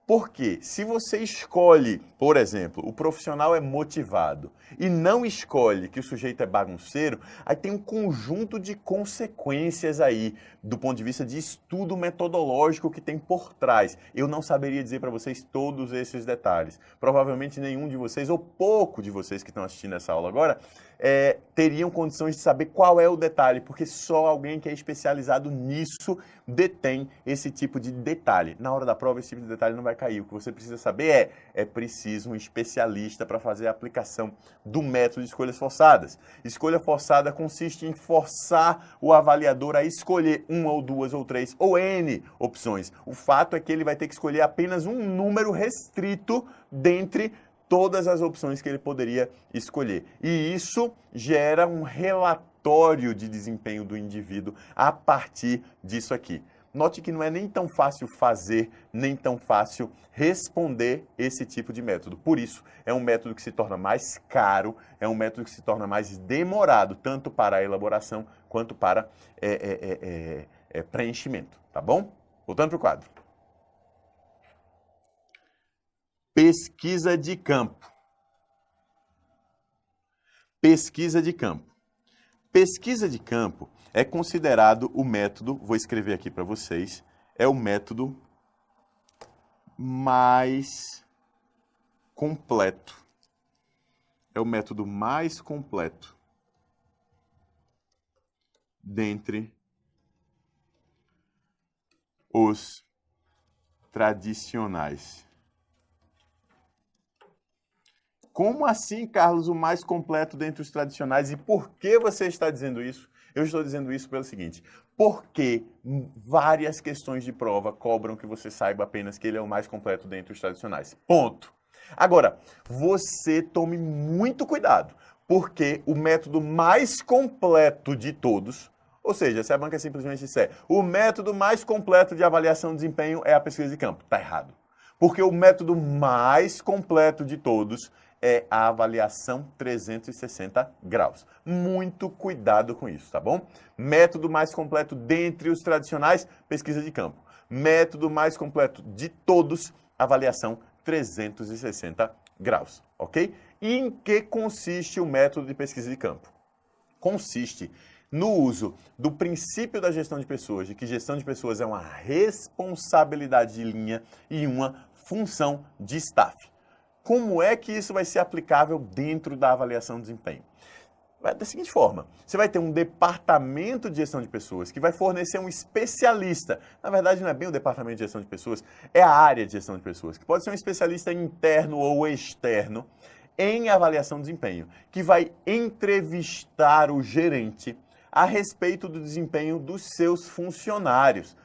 Porque se você escolhe, por exemplo, o profissional é motivado e não escolhe que o sujeito é bagunceiro, aí tem um conjunto de consequências aí, do ponto de vista de estudo metodológico que tem por trás. Eu não saberia dizer para vocês todos esses detalhes. Provavelmente nenhum de vocês, ou pouco de vocês que estão assistindo essa aula agora, teriam condições de saber qual é o detalhe, porque só alguém que é especializado nisso detém esse tipo de detalhe. Na hora da prova, esse tipo de detalhe não vai cair. O que você precisa saber é preciso um especialista para fazer a aplicação do método de escolhas forçadas. Escolha forçada consiste em forçar o avaliador a escolher uma ou duas ou três ou N opções. O fato é que ele vai ter que escolher apenas um número restrito dentre todas as opções que ele poderia escolher. E isso gera um relatório de desempenho do indivíduo a partir disso aqui. Note que não é nem tão fácil fazer, nem tão fácil responder esse tipo de método. Por isso, é um método que se torna mais caro, é um método que se torna mais demorado, tanto para a elaboração quanto para preenchimento, tá bom? Voltando para o quadro. Pesquisa de campo. Pesquisa de campo. Pesquisa de campo é considerado o método, vou escrever aqui para vocês, é o método mais completo. É o método mais completo dentre os tradicionais. Como assim, Carlos, o mais completo dentre os tradicionais? E por que você está dizendo isso? Eu estou dizendo isso pelo seguinte, porque várias questões de prova cobram que você saiba apenas que ele é o mais completo dentre os tradicionais. Ponto. Agora, você tome muito cuidado, porque o método mais completo de todos, ou seja, se a banca simplesmente disser o método mais completo de avaliação de desempenho é a pesquisa de campo, está errado. Porque o método mais completo de todos é a avaliação 360 graus. Muito cuidado com isso, tá bom? Método mais completo dentre os tradicionais, pesquisa de campo. Método mais completo de todos, avaliação 360 graus, ok? E em que consiste o método de pesquisa de campo? Consiste no uso do princípio da gestão de pessoas, de que gestão de pessoas é uma responsabilidade de linha e uma função de staff. Como é que isso vai ser aplicável dentro da avaliação de desempenho? Vai da seguinte forma, você vai ter um departamento de gestão de pessoas que vai fornecer um especialista. Na verdade, não é bem o departamento de gestão de pessoas, é a área de gestão de pessoas, que pode ser um especialista interno ou externo em avaliação de desempenho, que vai entrevistar o gerente a respeito do desempenho dos seus funcionários.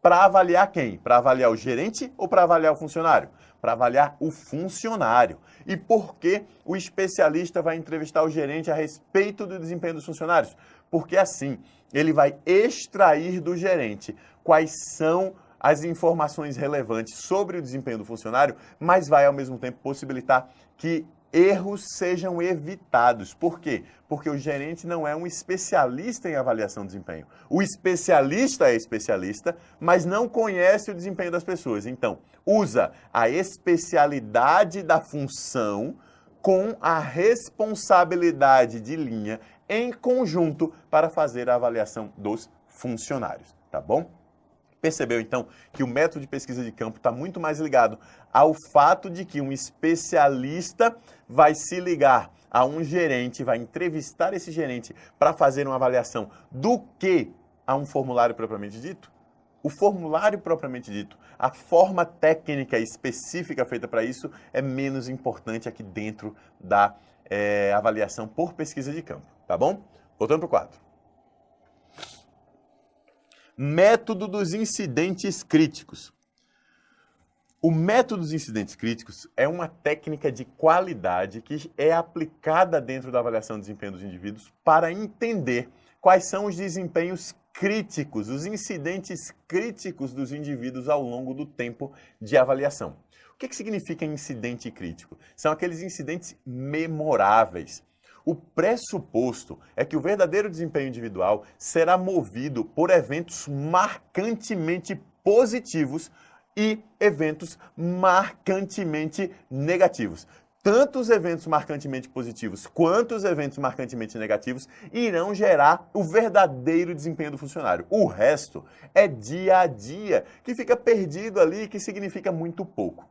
Para avaliar quem? Para avaliar o gerente ou para avaliar o funcionário? Para avaliar o funcionário. E por que o especialista vai entrevistar o gerente a respeito do desempenho dos funcionários? Porque assim, ele vai extrair do gerente quais são as informações relevantes sobre o desempenho do funcionário, mas vai ao mesmo tempo possibilitar que erros sejam evitados. Por quê? Porque o gerente não é um especialista em avaliação de desempenho. O especialista é especialista, mas não conhece o desempenho das pessoas. Então, usa a especialidade da função com a responsabilidade de linha em conjunto para fazer a avaliação dos funcionários, tá bom? Percebeu, então, que o método de pesquisa de campo está muito mais ligado ao fato de que um especialista vai se ligar a um gerente, vai entrevistar esse gerente para fazer uma avaliação do que a um formulário propriamente dito? O formulário propriamente dito, a forma técnica específica feita para isso é menos importante aqui dentro da avaliação por pesquisa de campo, tá bom? Voltando para o quadro. Método dos incidentes críticos. O método dos incidentes críticos é uma técnica de qualidade que é aplicada dentro da avaliação de desempenho dos indivíduos para entender quais são os desempenhos críticos, os incidentes críticos dos indivíduos ao longo do tempo de avaliação. O que significa incidente crítico? São aqueles incidentes memoráveis. O pressuposto é que o verdadeiro desempenho individual será movido por eventos marcantemente positivos e eventos marcantemente negativos. Tanto os eventos marcantemente positivos quanto os eventos marcantemente negativos irão gerar o verdadeiro desempenho do funcionário. O resto é dia a dia, que fica perdido ali, que significa muito pouco.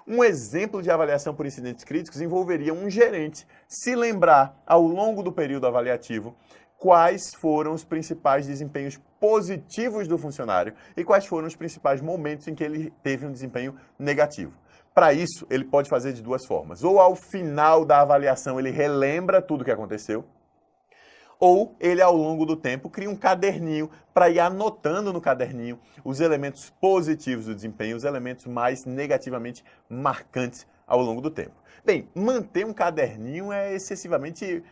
Um exemplo de avaliação por incidentes críticos envolveria um gerente se lembrar, ao longo do período avaliativo, quais foram os principais desempenhos positivos do funcionário e quais foram os principais momentos em que ele teve um desempenho negativo. Para isso, ele pode fazer de duas formas. Ou ao final da avaliação ele relembra tudo o que aconteceu, ou ele, ao longo do tempo, cria um caderninho para ir anotando no caderninho os elementos positivos do desempenho, os elementos mais negativamente marcantes ao longo do tempo. Bem, manter um caderninho é excessivamente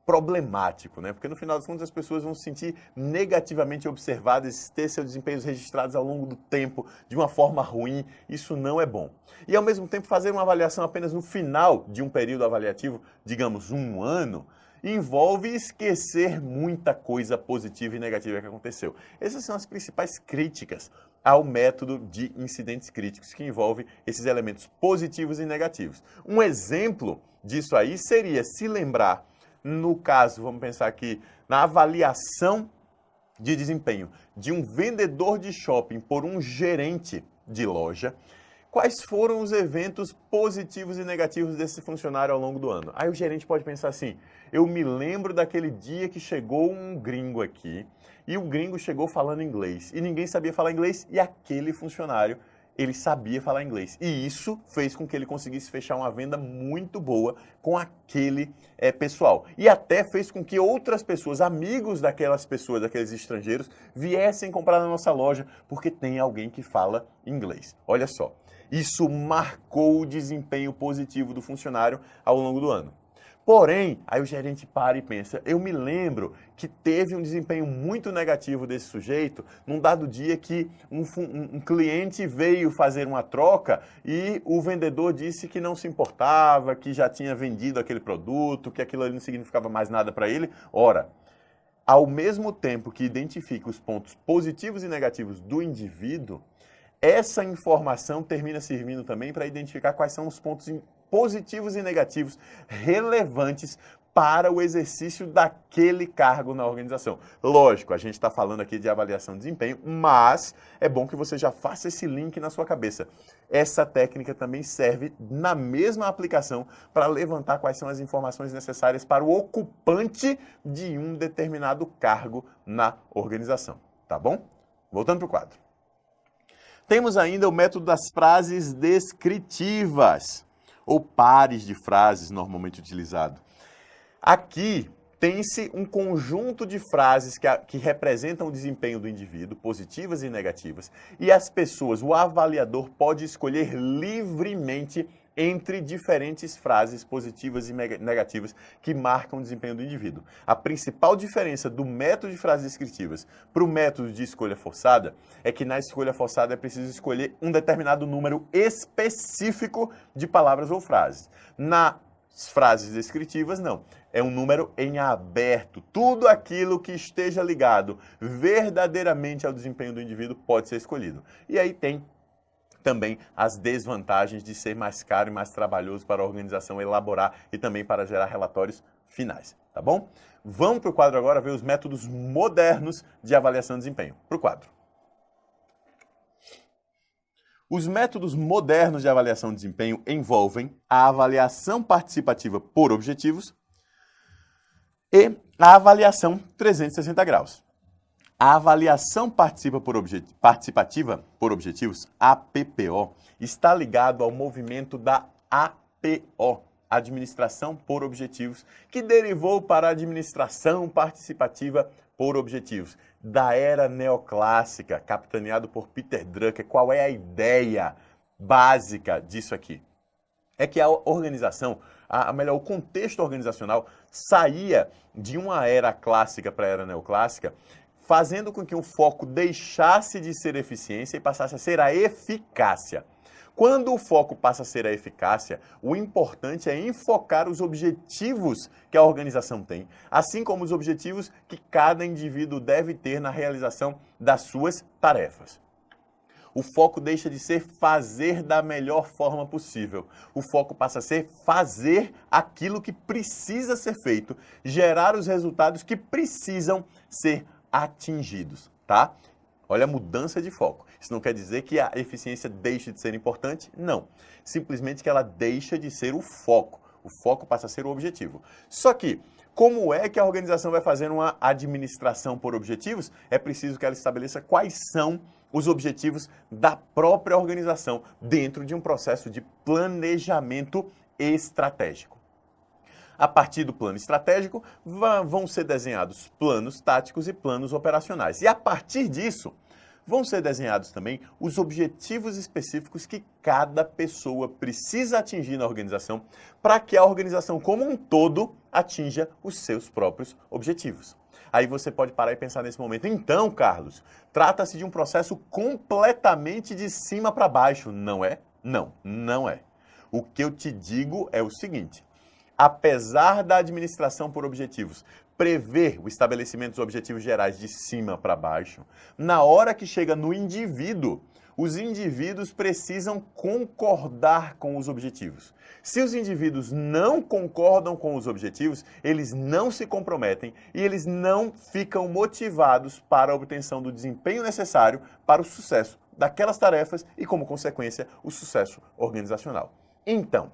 problemático, né? Porque no final das contas as pessoas vão se sentir negativamente observadas, ter seus desempenhos registrados ao longo do tempo de uma forma ruim, isso não é bom. E ao mesmo tempo fazer uma avaliação apenas no final de um período avaliativo, digamos um ano, envolve esquecer muita coisa positiva e negativa que aconteceu. Essas são as principais críticas ao método de incidentes críticos, que envolve esses elementos positivos e negativos. Um exemplo disso aí seria se lembrar, no caso, vamos pensar aqui, na avaliação de desempenho de um vendedor de shopping por um gerente de loja, quais foram os eventos positivos e negativos desse funcionário ao longo do ano? Aí o gerente pode pensar assim, eu me lembro daquele dia que chegou um gringo aqui, e o gringo chegou falando inglês, e ninguém sabia falar inglês, e aquele funcionário, ele sabia falar inglês. E isso fez com que ele conseguisse fechar uma venda muito boa com aquele pessoal. E até fez com que outras pessoas, amigos daquelas pessoas, daqueles estrangeiros, viessem comprar na nossa loja, porque tem alguém que fala inglês. Olha só. Isso marcou o desempenho positivo do funcionário ao longo do ano. Porém, aí o gerente para e pensa, eu me lembro que teve um desempenho muito negativo desse sujeito num dado dia que um cliente veio fazer uma troca e o vendedor disse que não se importava, que já tinha vendido aquele produto, que aquilo ali não significava mais nada para ele. Ora, ao mesmo tempo que identifica os pontos positivos e negativos do indivíduo, essa informação termina servindo também para identificar quais são os pontos positivos e negativos relevantes para o exercício daquele cargo na organização. Lógico, a gente está falando aqui de avaliação de desempenho, mas é bom que você já faça esse link na sua cabeça. Essa técnica também serve na mesma aplicação para levantar quais são as informações necessárias para o ocupante de um determinado cargo na organização. Tá bom? Voltando para o quadro. Temos ainda o método das frases descritivas, ou pares de frases normalmente utilizado. Aqui tem-se um conjunto de frases que representam o desempenho do indivíduo, positivas e negativas, e as pessoas, o avaliador pode escolher livremente entre diferentes frases positivas e negativas que marcam o desempenho do indivíduo. A principal diferença do método de frases descritivas para o método de escolha forçada é que na escolha forçada é preciso escolher um determinado número específico de palavras ou frases. Nas frases descritivas, não. É um número em aberto. Tudo aquilo que esteja ligado verdadeiramente ao desempenho do indivíduo pode ser escolhido. E aí tem também as desvantagens de ser mais caro e mais trabalhoso para a organização elaborar e também para gerar relatórios finais, tá bom? Vamos para o quadro agora ver os métodos modernos de avaliação de desempenho. Para o quadro. Os métodos modernos de avaliação de desempenho envolvem a avaliação participativa por objetivos e a avaliação 360 graus. A avaliação participativa por objetivos, APPO, está ligado ao movimento da APO, Administração por Objetivos, que derivou para a Administração Participativa por Objetivos, da era neoclássica, capitaneado por Peter Drucker. Qual é a ideia básica disso aqui? É que a organização, o contexto organizacional saía de uma era clássica para a era neoclássica, fazendo com que o foco deixasse de ser eficiência e passasse a ser a eficácia. Quando o foco passa a ser a eficácia, o importante é enfocar os objetivos que a organização tem, assim como os objetivos que cada indivíduo deve ter na realização das suas tarefas. O foco deixa de ser fazer da melhor forma possível. O foco passa a ser fazer aquilo que precisa ser feito, gerar os resultados que precisam ser atingidos, tá? Olha a mudança de foco. Isso não quer dizer que a eficiência deixe de ser importante, não. Simplesmente que ela deixa de ser o foco. O foco passa a ser o objetivo. Só que, como é que a organização vai fazer uma administração por objetivos? É preciso que ela estabeleça quais são os objetivos da própria organização dentro de um processo de planejamento estratégico. A partir do plano estratégico, vão ser desenhados planos táticos e planos operacionais. E a partir disso, vão ser desenhados também os objetivos específicos que cada pessoa precisa atingir na organização para que a organização como um todo atinja os seus próprios objetivos. Aí você pode parar e pensar nesse momento. Então, Carlos, trata-se de um processo completamente de cima para baixo, não é? Não, não é. O que eu te digo é o seguinte: apesar da administração por objetivos prever o estabelecimento dos objetivos gerais de cima para baixo, na hora que chega no indivíduo, os indivíduos precisam concordar com os objetivos. Se os indivíduos não concordam com os objetivos, eles não se comprometem e eles não ficam motivados para a obtenção do desempenho necessário para o sucesso daquelas tarefas e, como consequência, o sucesso organizacional. Então,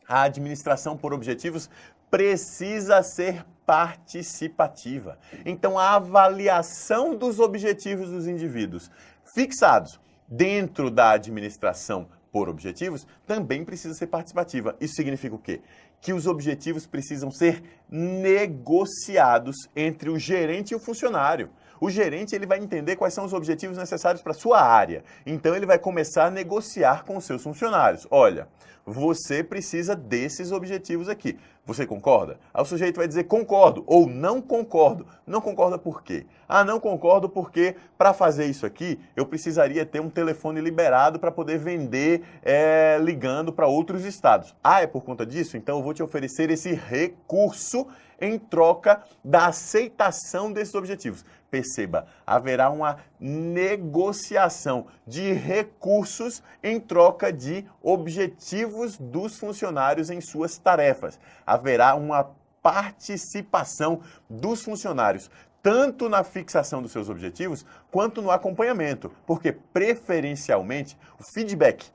a administração por objetivos precisa ser participativa. Então, a avaliação dos objetivos dos indivíduos fixados dentro da administração por objetivos também precisa ser participativa. Isso significa o quê? Que os objetivos precisam ser negociados entre o gerente e o funcionário. O gerente ele vai entender quais são os objetivos necessários para a sua área. Então, ele vai começar a negociar com os seus funcionários. Olha, você precisa desses objetivos aqui. Você concorda? Aí o sujeito vai dizer concordo ou não concordo. Não concorda por quê? Ah, não concordo porque para fazer isso aqui eu precisaria ter um telefone liberado para poder vender ligando para outros estados. Ah, é por conta disso? Então eu vou te oferecer esse recurso em troca da aceitação desses objetivos. Perceba, haverá uma negociação de recursos em troca de objetivos dos funcionários em suas tarefas. Haverá uma participação dos funcionários, tanto na fixação dos seus objetivos, quanto no acompanhamento, porque preferencialmente o feedback,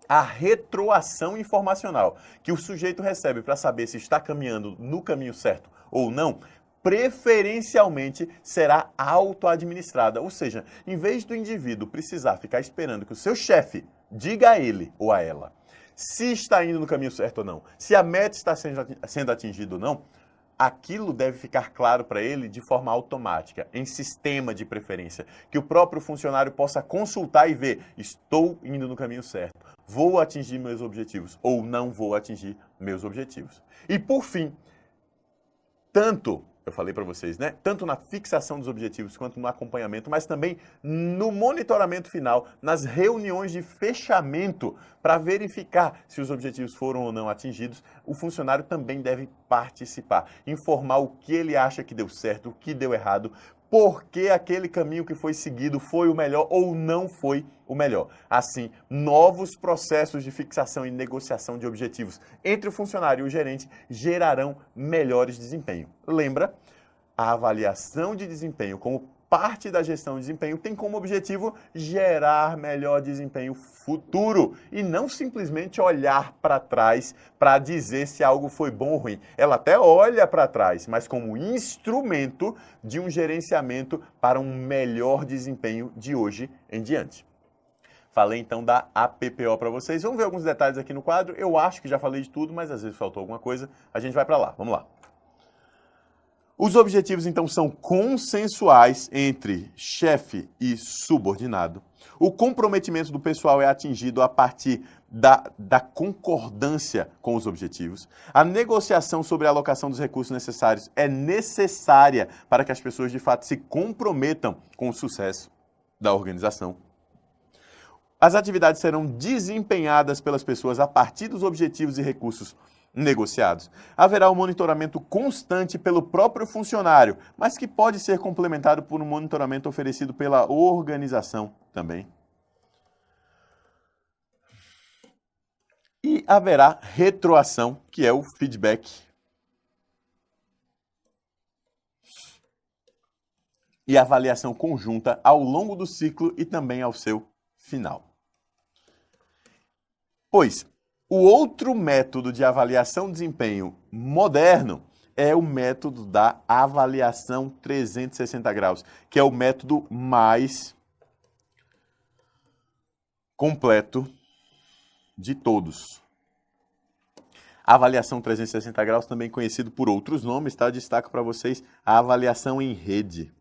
a retroação informacional que o sujeito recebe para saber se está caminhando no caminho certo ou não, preferencialmente será auto-administrada. Ou seja, em vez do indivíduo precisar ficar esperando que o seu chefe diga a ele ou a ela se está indo no caminho certo ou não, se a meta está sendo atingida ou não, aquilo deve ficar claro para ele de forma automática, em sistema de preferência, que o próprio funcionário possa consultar e ver, estou indo no caminho certo, vou atingir meus objetivos ou não vou atingir meus objetivos. E por fim, eu falei para vocês, né? Tanto na fixação dos objetivos quanto no acompanhamento, mas também no monitoramento final, nas reuniões de fechamento para verificar se os objetivos foram ou não atingidos, o funcionário também deve participar, informar o que ele acha que deu certo, o que deu errado, por que aquele caminho que foi seguido foi o melhor ou não foi o melhor. Assim, novos processos de fixação e negociação de objetivos entre o funcionário e o gerente gerarão melhores desempenho. Lembra? A avaliação de desempenho como parte da gestão de desempenho tem como objetivo gerar melhor desempenho futuro e não simplesmente olhar para trás para dizer se algo foi bom ou ruim. Ela até olha para trás, mas como instrumento de um gerenciamento para um melhor desempenho de hoje em diante. Falei então da APPO para vocês. Vamos ver alguns detalhes aqui no quadro. Eu acho que já falei de tudo, mas às vezes faltou alguma coisa. A gente vai para lá. Vamos lá. Os objetivos, então, são consensuais entre chefe e subordinado. O comprometimento do pessoal é atingido a partir da concordância com os objetivos. A negociação sobre a alocação dos recursos necessários é necessária para que as pessoas, de fato, se comprometam com o sucesso da organização. As atividades serão desempenhadas pelas pessoas a partir dos objetivos e recursos negociados. Haverá um monitoramento constante pelo próprio funcionário, mas que pode ser complementado por um monitoramento oferecido pela organização também. E haverá retroação, que é o feedback. E avaliação conjunta ao longo do ciclo e também ao seu final. Pois, o outro método de avaliação de desempenho moderno é o método da avaliação 360 graus, que é o método mais completo de todos. A avaliação 360 graus, também conhecido por outros nomes, tá? Destaco para vocês a avaliação em rede.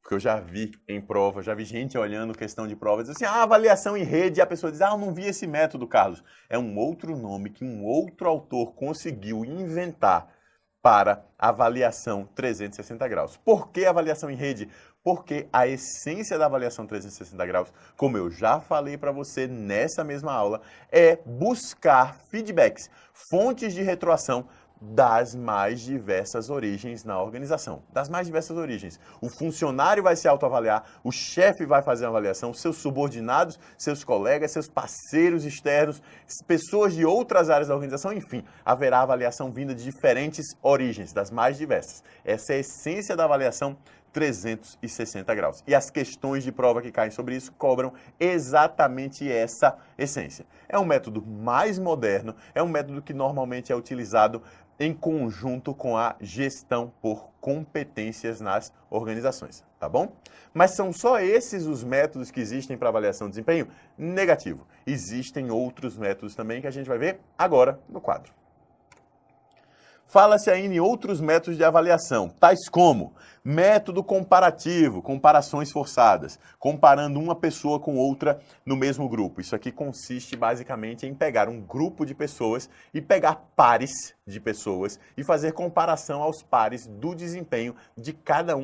Porque eu já vi em prova, já vi gente olhando questão de prova, diz assim, avaliação em rede, e a pessoa diz, eu não vi esse método, Carlos. É um outro nome que um outro autor conseguiu inventar para avaliação 360 graus. Por que avaliação em rede? Porque a essência da avaliação 360 graus, como eu já falei para você nessa mesma aula, é buscar feedbacks, fontes de retroação das mais diversas origens na organização. Das mais diversas origens. O funcionário vai se autoavaliar, o chefe vai fazer uma avaliação, seus subordinados, seus colegas, seus parceiros externos, pessoas de outras áreas da organização, enfim, haverá avaliação vinda de diferentes origens, das mais diversas. Essa é a essência da avaliação 360 graus. E as questões de prova que caem sobre isso cobram exatamente essa essência. É um método mais moderno, é um método que normalmente é utilizado em conjunto com a gestão por competências nas organizações, tá bom? Mas são só esses os métodos que existem para avaliação de desempenho? Negativo. Existem outros métodos também que a gente vai ver agora no quadro. Fala-se ainda em outros métodos de avaliação, tais como método comparativo, comparações forçadas, comparando uma pessoa com outra no mesmo grupo. Isso aqui consiste basicamente em pegar um grupo de pessoas e pegar pares de pessoas e fazer comparação aos pares do desempenho de cada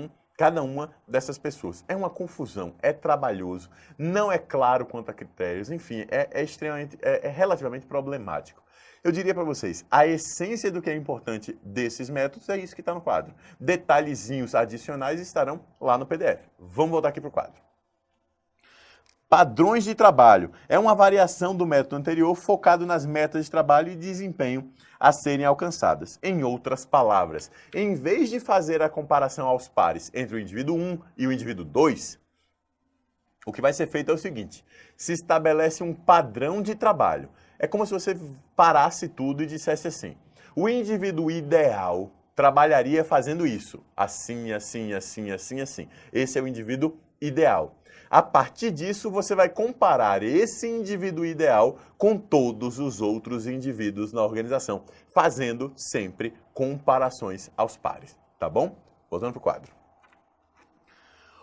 uma dessas pessoas. É uma confusão, é trabalhoso, não é claro quanto a critérios, enfim, é relativamente problemático. Eu diria para vocês, a essência do que é importante desses métodos é isso que está no quadro. Detalhezinhos adicionais estarão lá no PDF. Vamos voltar aqui para o quadro. Padrões de trabalho. É uma variação do método anterior focado nas metas de trabalho e desempenho a serem alcançadas. Em outras palavras, em vez de fazer a comparação aos pares entre o indivíduo 1 e o indivíduo 2, o que vai ser feito é o seguinte, se estabelece um padrão de trabalho. É como se você parasse tudo e dissesse assim, o indivíduo ideal trabalharia fazendo isso, assim, assim, assim, assim, assim. Esse é o indivíduo ideal. A partir disso, você vai comparar esse indivíduo ideal com todos os outros indivíduos na organização, fazendo sempre comparações aos pares, tá bom? Voltando para o quadro.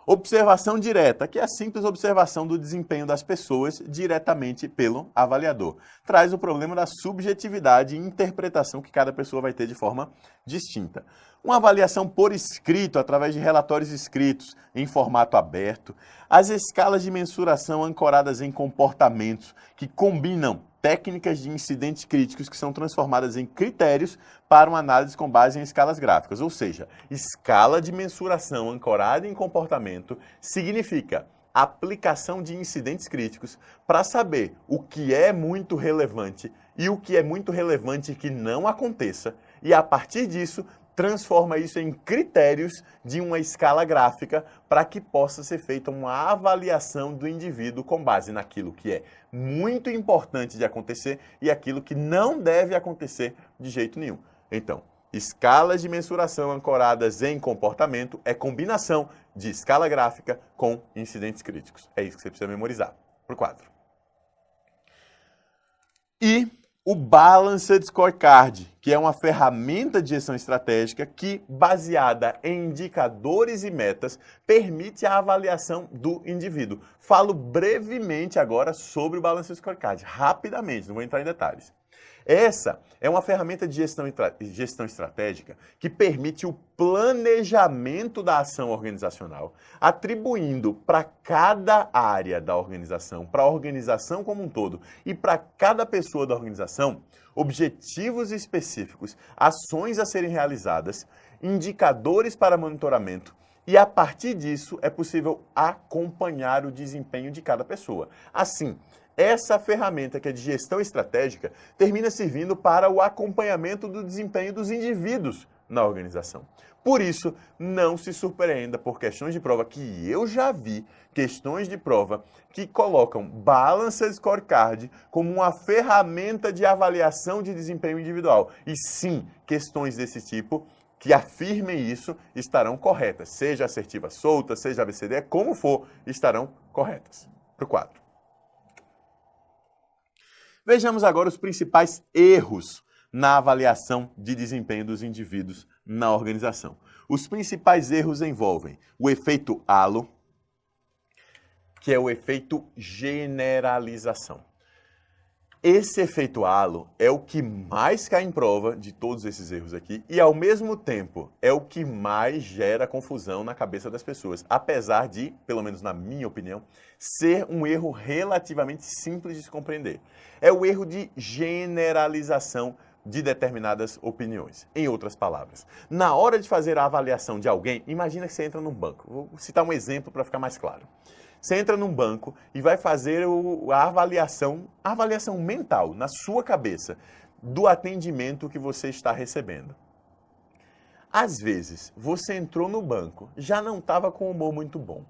Observação direta, que é a simples observação do desempenho das pessoas diretamente pelo avaliador. Traz o problema da subjetividade e interpretação que cada pessoa vai ter de forma distinta. Uma avaliação por escrito, através de relatórios escritos em formato aberto. As escalas de mensuração ancoradas em comportamentos que combinam técnicas de incidentes críticos que são transformadas em critérios para uma análise com base em escalas gráficas. Ou seja, escala de mensuração ancorada em comportamento significa aplicação de incidentes críticos para saber o que é muito relevante e o que é muito relevante que não aconteça, e a partir disso transforma isso em critérios de uma escala gráfica para que possa ser feita uma avaliação do indivíduo com base naquilo que é muito importante de acontecer e aquilo que não deve acontecer de jeito nenhum. Então, escalas de mensuração ancoradas em comportamento é combinação de escala gráfica com incidentes críticos. É isso que você precisa memorizar. Pro quadro. E o Balanced Scorecard, que é uma ferramenta de gestão estratégica que, baseada em indicadores e metas, permite a avaliação do indivíduo. Falo brevemente agora sobre o Balanced Scorecard, rapidamente, não vou entrar em detalhes. Essa é uma ferramenta de gestão estratégica que permite o planejamento da ação organizacional, atribuindo para cada área da organização, para a organização como um todo e para cada pessoa da organização, objetivos específicos, ações a serem realizadas, indicadores para monitoramento, e a partir disso é possível acompanhar o desempenho de cada pessoa. Assim, essa ferramenta que é de gestão estratégica termina servindo para o acompanhamento do desempenho dos indivíduos na organização. Por isso, não se surpreenda por questões de prova, que eu já vi questões de prova que colocam Balanced Scorecard como uma ferramenta de avaliação de desempenho individual. E sim, questões desse tipo que afirmem isso estarão corretas. Seja assertiva solta, seja ABCD, como for, estarão corretas. Para o quadro. Vejamos agora os principais erros na avaliação de desempenho dos indivíduos na organização. Os principais erros envolvem o efeito halo, que é o efeito generalização. Esse efeito halo é o que mais cai em prova de todos esses erros aqui e, ao mesmo tempo, é o que mais gera confusão na cabeça das pessoas, apesar de, pelo menos na minha opinião, ser um erro relativamente simples de se compreender. É o erro de generalização de determinadas opiniões. Em outras palavras, na hora de fazer a avaliação de alguém, imagina que você entra num banco. Vou citar um exemplo para ficar mais claro. Você entra num banco e vai fazer a avaliação mental, na sua cabeça, do atendimento que você está recebendo. Às vezes, você entrou no banco, já não estava com o humor muito bom.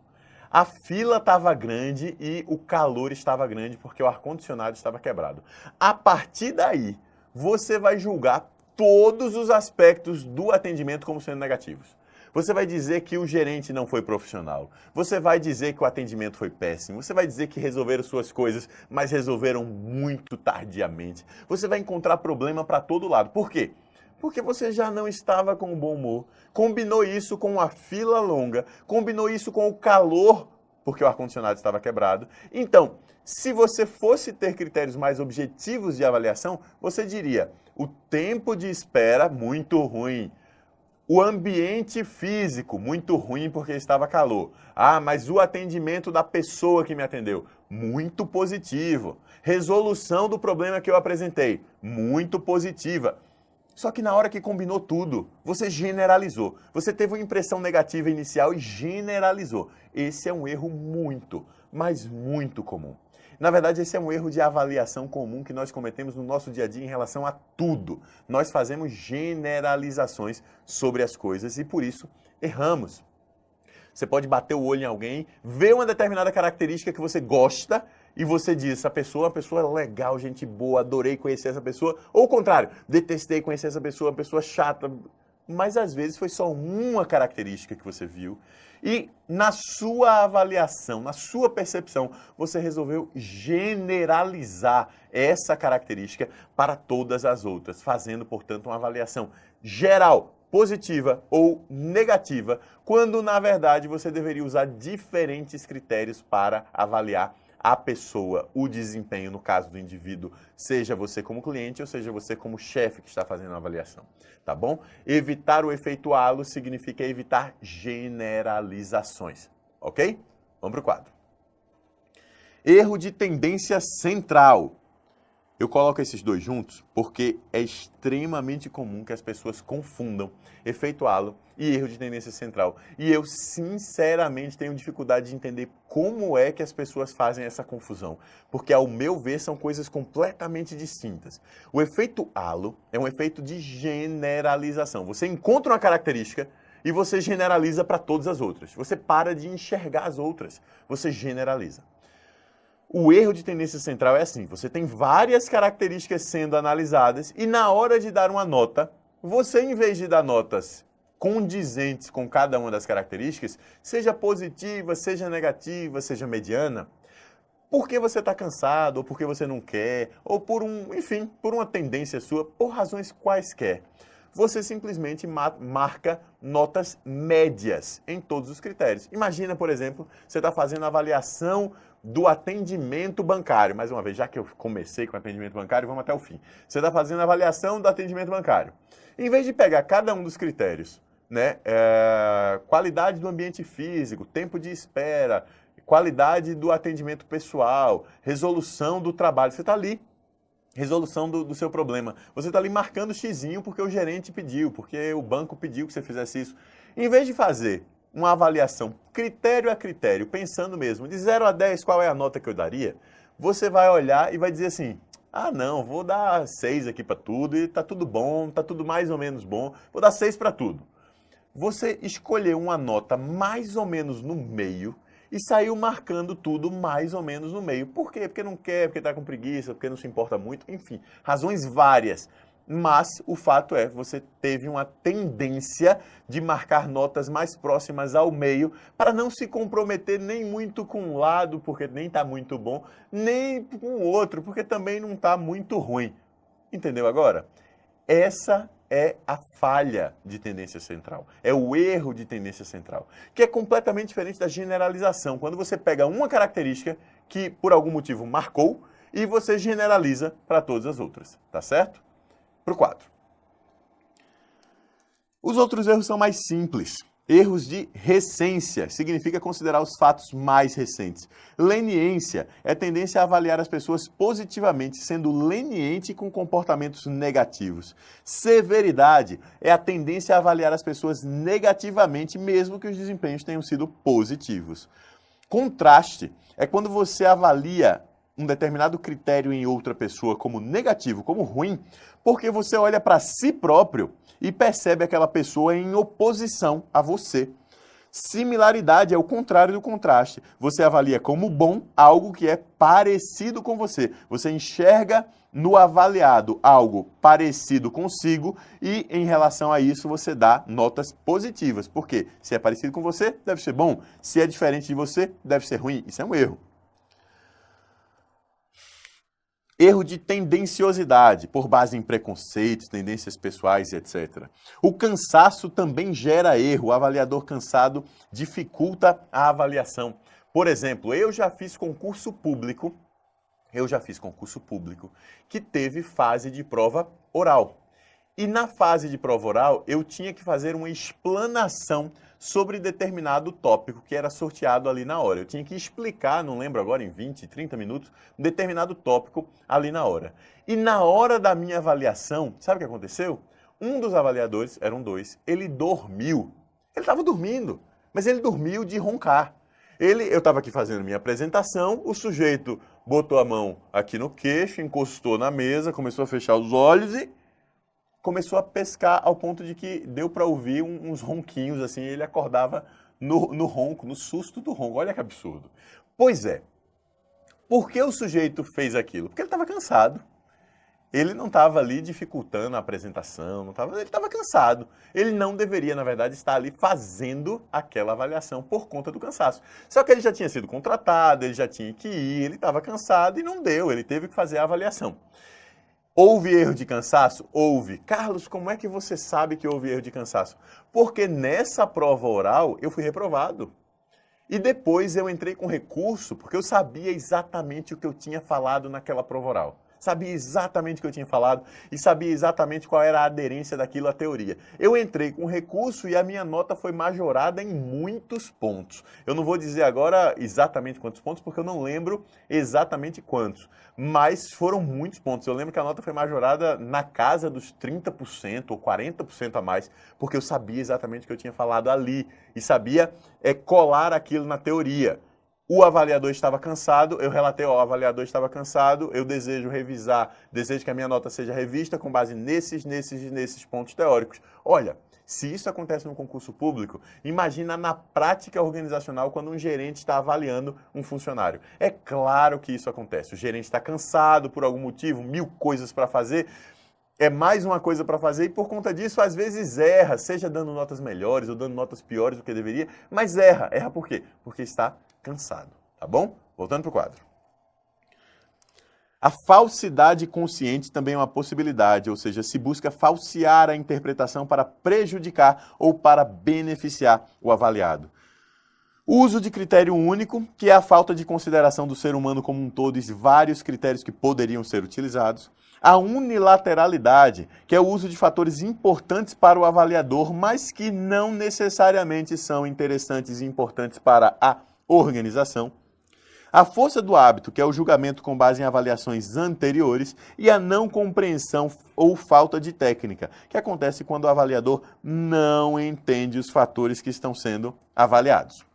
A fila estava grande e o calor estava grande porque o ar-condicionado estava quebrado. A partir daí, você vai julgar todos os aspectos do atendimento como sendo negativos. Você vai dizer que o gerente não foi profissional. Você vai dizer que o atendimento foi péssimo. Você vai dizer que resolveram suas coisas, mas resolveram muito tardiamente. Você vai encontrar problema para todo lado. Por quê? Porque você já não estava com um bom humor. Combinou isso com a fila longa. Combinou isso com o calor, porque o ar-condicionado estava quebrado. Então, se você fosse ter critérios mais objetivos de avaliação, você diria: o tempo de espera, muito ruim. O ambiente físico, muito ruim porque estava calor. Ah, mas o atendimento da pessoa que me atendeu, muito positivo. Resolução do problema que eu apresentei, muito positiva. Só que na hora que combinou tudo, você generalizou. Você teve uma impressão negativa inicial e generalizou. Esse é um erro muito, mas muito comum. Na verdade, esse é um erro de avaliação comum que nós cometemos no nosso dia a dia em relação a tudo. Nós fazemos generalizações sobre as coisas e, por isso, erramos. Você pode bater o olho em alguém, ver uma determinada característica que você gosta e você diz: essa pessoa é uma pessoa legal, gente boa, adorei conhecer essa pessoa. Ou o contrário, detestei conhecer essa pessoa, uma pessoa chata. Mas às vezes foi só uma característica que você viu E na sua avaliação, na sua percepção, você resolveu generalizar essa característica para todas as outras, fazendo, portanto, uma avaliação geral, positiva ou negativa, quando na verdade você deveria usar diferentes critérios para avaliar a pessoa, o desempenho, no caso do indivíduo, seja você como cliente ou seja você como chefe que está fazendo a avaliação, tá bom? Evitar o efeito halo significa evitar generalizações, ok? Vamos para o quadro. Erro de tendência central. Eu coloco esses dois juntos porque é extremamente comum que as pessoas confundam efeito halo e erro de tendência central. E eu, sinceramente, tenho dificuldade de entender como é que as pessoas fazem essa confusão. Porque, ao meu ver, são coisas completamente distintas. O efeito halo é um efeito de generalização. Você encontra uma característica e você generaliza para todas as outras. Você para de enxergar as outras. Você generaliza. O erro de tendência central é assim, você tem várias características sendo analisadas e na hora de dar uma nota, você em vez de dar notas condizentes com cada uma das características, seja positiva, seja negativa, seja mediana, porque você está cansado, ou porque você não quer, ou por por uma tendência sua, por razões quaisquer. Você simplesmente marca notas médias em todos os critérios. Imagina, por exemplo, você está fazendo a avaliação do atendimento bancário. Mais uma vez, já que eu comecei com atendimento bancário, vamos até o fim. Você está fazendo a avaliação do atendimento bancário. Em vez de pegar cada um dos critérios, né, qualidade do ambiente físico, tempo de espera, qualidade do atendimento pessoal, resolução do trabalho, você está ali. Resolução do seu problema. Você está ali marcando xizinho porque o gerente pediu, porque o banco pediu que você fizesse isso. Em vez de fazer uma avaliação critério a critério, pensando mesmo, de 0 a 10 qual é a nota que eu daria, você vai olhar e vai dizer assim, ah não, vou dar 6 aqui para tudo e tá tudo bom, tá tudo mais ou menos bom, vou dar 6 para tudo. Você escolheu uma nota mais ou menos no meio, e saiu marcando tudo mais ou menos no meio. Por quê? Porque não quer, porque está com preguiça, porque não se importa muito, enfim, razões várias. Mas o fato é, você teve uma tendência de marcar notas mais próximas ao meio para não se comprometer nem muito com um lado, porque nem está muito bom, nem com o outro, porque também não está muito ruim. Entendeu agora? Essa é a falha de tendência central, é o erro de tendência central, que é completamente diferente da generalização, quando você pega uma característica que por algum motivo marcou e você generaliza para todas as outras, tá certo? Para o quadro. Os outros erros são mais simples. Erros de recência, significa considerar os fatos mais recentes. Leniência é a tendência a avaliar as pessoas positivamente, sendo leniente com comportamentos negativos. Severidade é a tendência a avaliar as pessoas negativamente, mesmo que os desempenhos tenham sido positivos. Contraste é quando você avalia um determinado critério em outra pessoa como negativo, como ruim, porque você olha para si próprio e percebe aquela pessoa em oposição a você. Similaridade é o contrário do contraste. Você avalia como bom algo que é parecido com você. Você enxerga no avaliado algo parecido consigo e, em relação a isso, você dá notas positivas. Por quê? Se é parecido com você, deve ser bom. Se é diferente de você, deve ser ruim. Isso é um erro. Erro de tendenciosidade, por base em preconceitos, tendências pessoais, etc. O cansaço também gera erro. O avaliador cansado dificulta a avaliação. Por exemplo, eu já fiz concurso público que teve fase de prova oral. E na fase de prova oral, eu tinha que fazer uma explanação sobre determinado tópico que era sorteado ali na hora. Eu tinha que explicar, não lembro agora, em 20, 30 minutos, determinado tópico ali na hora. E na hora da minha avaliação, sabe o que aconteceu? Um dos avaliadores, eram dois, ele dormiu. Ele estava dormindo, mas ele dormiu de roncar. Eu estava aqui fazendo minha apresentação, o sujeito botou a mão aqui no queixo, encostou na mesa, começou a fechar os olhos e começou a pescar ao ponto de que deu para ouvir uns ronquinhos, assim, ele acordava no ronco, no susto do ronco. Olha que absurdo. Pois é, por que o sujeito fez aquilo? Porque ele estava cansado. Ele não estava ali dificultando a apresentação, ele estava cansado. Ele não deveria, na verdade, estar ali fazendo aquela avaliação por conta do cansaço. Só que ele já tinha sido contratado, ele já tinha que ir, ele estava cansado e não deu, ele teve que fazer a avaliação. Houve erro de cansaço? Houve. Carlos, como é que você sabe que houve erro de cansaço? Porque nessa prova oral eu fui reprovado. E depois eu entrei com recurso, porque eu sabia exatamente o que eu tinha falado naquela prova oral. Sabia exatamente o que eu tinha falado e sabia exatamente qual era a aderência daquilo à teoria. Eu entrei com recurso e a minha nota foi majorada em muitos pontos. Eu não vou dizer agora exatamente quantos pontos, porque eu não lembro exatamente quantos. Mas foram muitos pontos. Eu lembro que a nota foi majorada na casa dos 30% ou 40% a mais, porque eu sabia exatamente o que eu tinha falado ali e sabia colar aquilo na teoria. O avaliador estava cansado, eu relatei, ó, o avaliador estava cansado, eu desejo revisar, desejo que a minha nota seja revista com base nesses pontos teóricos. Olha, se isso acontece no concurso público, imagina na prática organizacional quando um gerente está avaliando um funcionário. É claro que isso acontece, o gerente está cansado por algum motivo, 1000 coisas para fazer, é mais uma coisa para fazer e por conta disso às vezes erra, seja dando notas melhores ou dando notas piores do que deveria, mas erra. Erra por quê? Porque está cansado, tá bom? Voltando para o quadro. A falsidade consciente também é uma possibilidade, ou seja, se busca falsear a interpretação para prejudicar ou para beneficiar o avaliado. O uso de critério único, que é a falta de consideração do ser humano como um todo e vários critérios que poderiam ser utilizados. A unilateralidade, que é o uso de fatores importantes para o avaliador, mas que não necessariamente são interessantes e importantes para a organização. A força do hábito, que é o julgamento com base em avaliações anteriores, e a não compreensão ou falta de técnica, que acontece quando o avaliador não entende os fatores que estão sendo avaliados.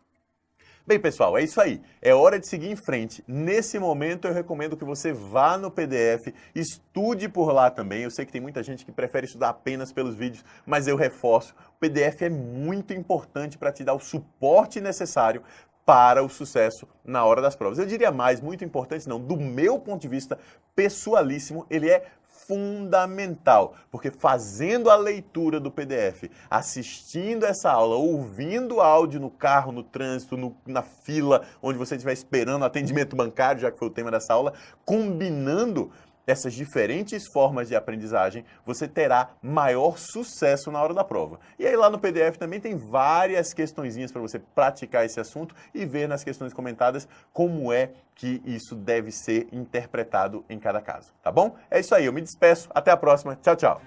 Bem, pessoal, é isso aí. É hora de seguir em frente. Nesse momento, eu recomendo que você vá no PDF, estude por lá também. Eu sei que tem muita gente que prefere estudar apenas pelos vídeos, mas eu reforço, o PDF é muito importante para te dar o suporte necessário para o sucesso na hora das provas. Eu diria mais, muito importante não, do meu ponto de vista pessoalíssimo, ele é fundamental, porque fazendo a leitura do PDF, assistindo essa aula, ouvindo áudio no carro, no trânsito, na fila, onde você estiver esperando atendimento bancário, já que foi o tema dessa aula, combinando essas diferentes formas de aprendizagem, você terá maior sucesso na hora da prova. E aí lá no PDF também tem várias questõezinhas para você praticar esse assunto e ver nas questões comentadas como é que isso deve ser interpretado em cada caso, tá bom? É isso aí, eu me despeço, até a próxima, tchau, tchau!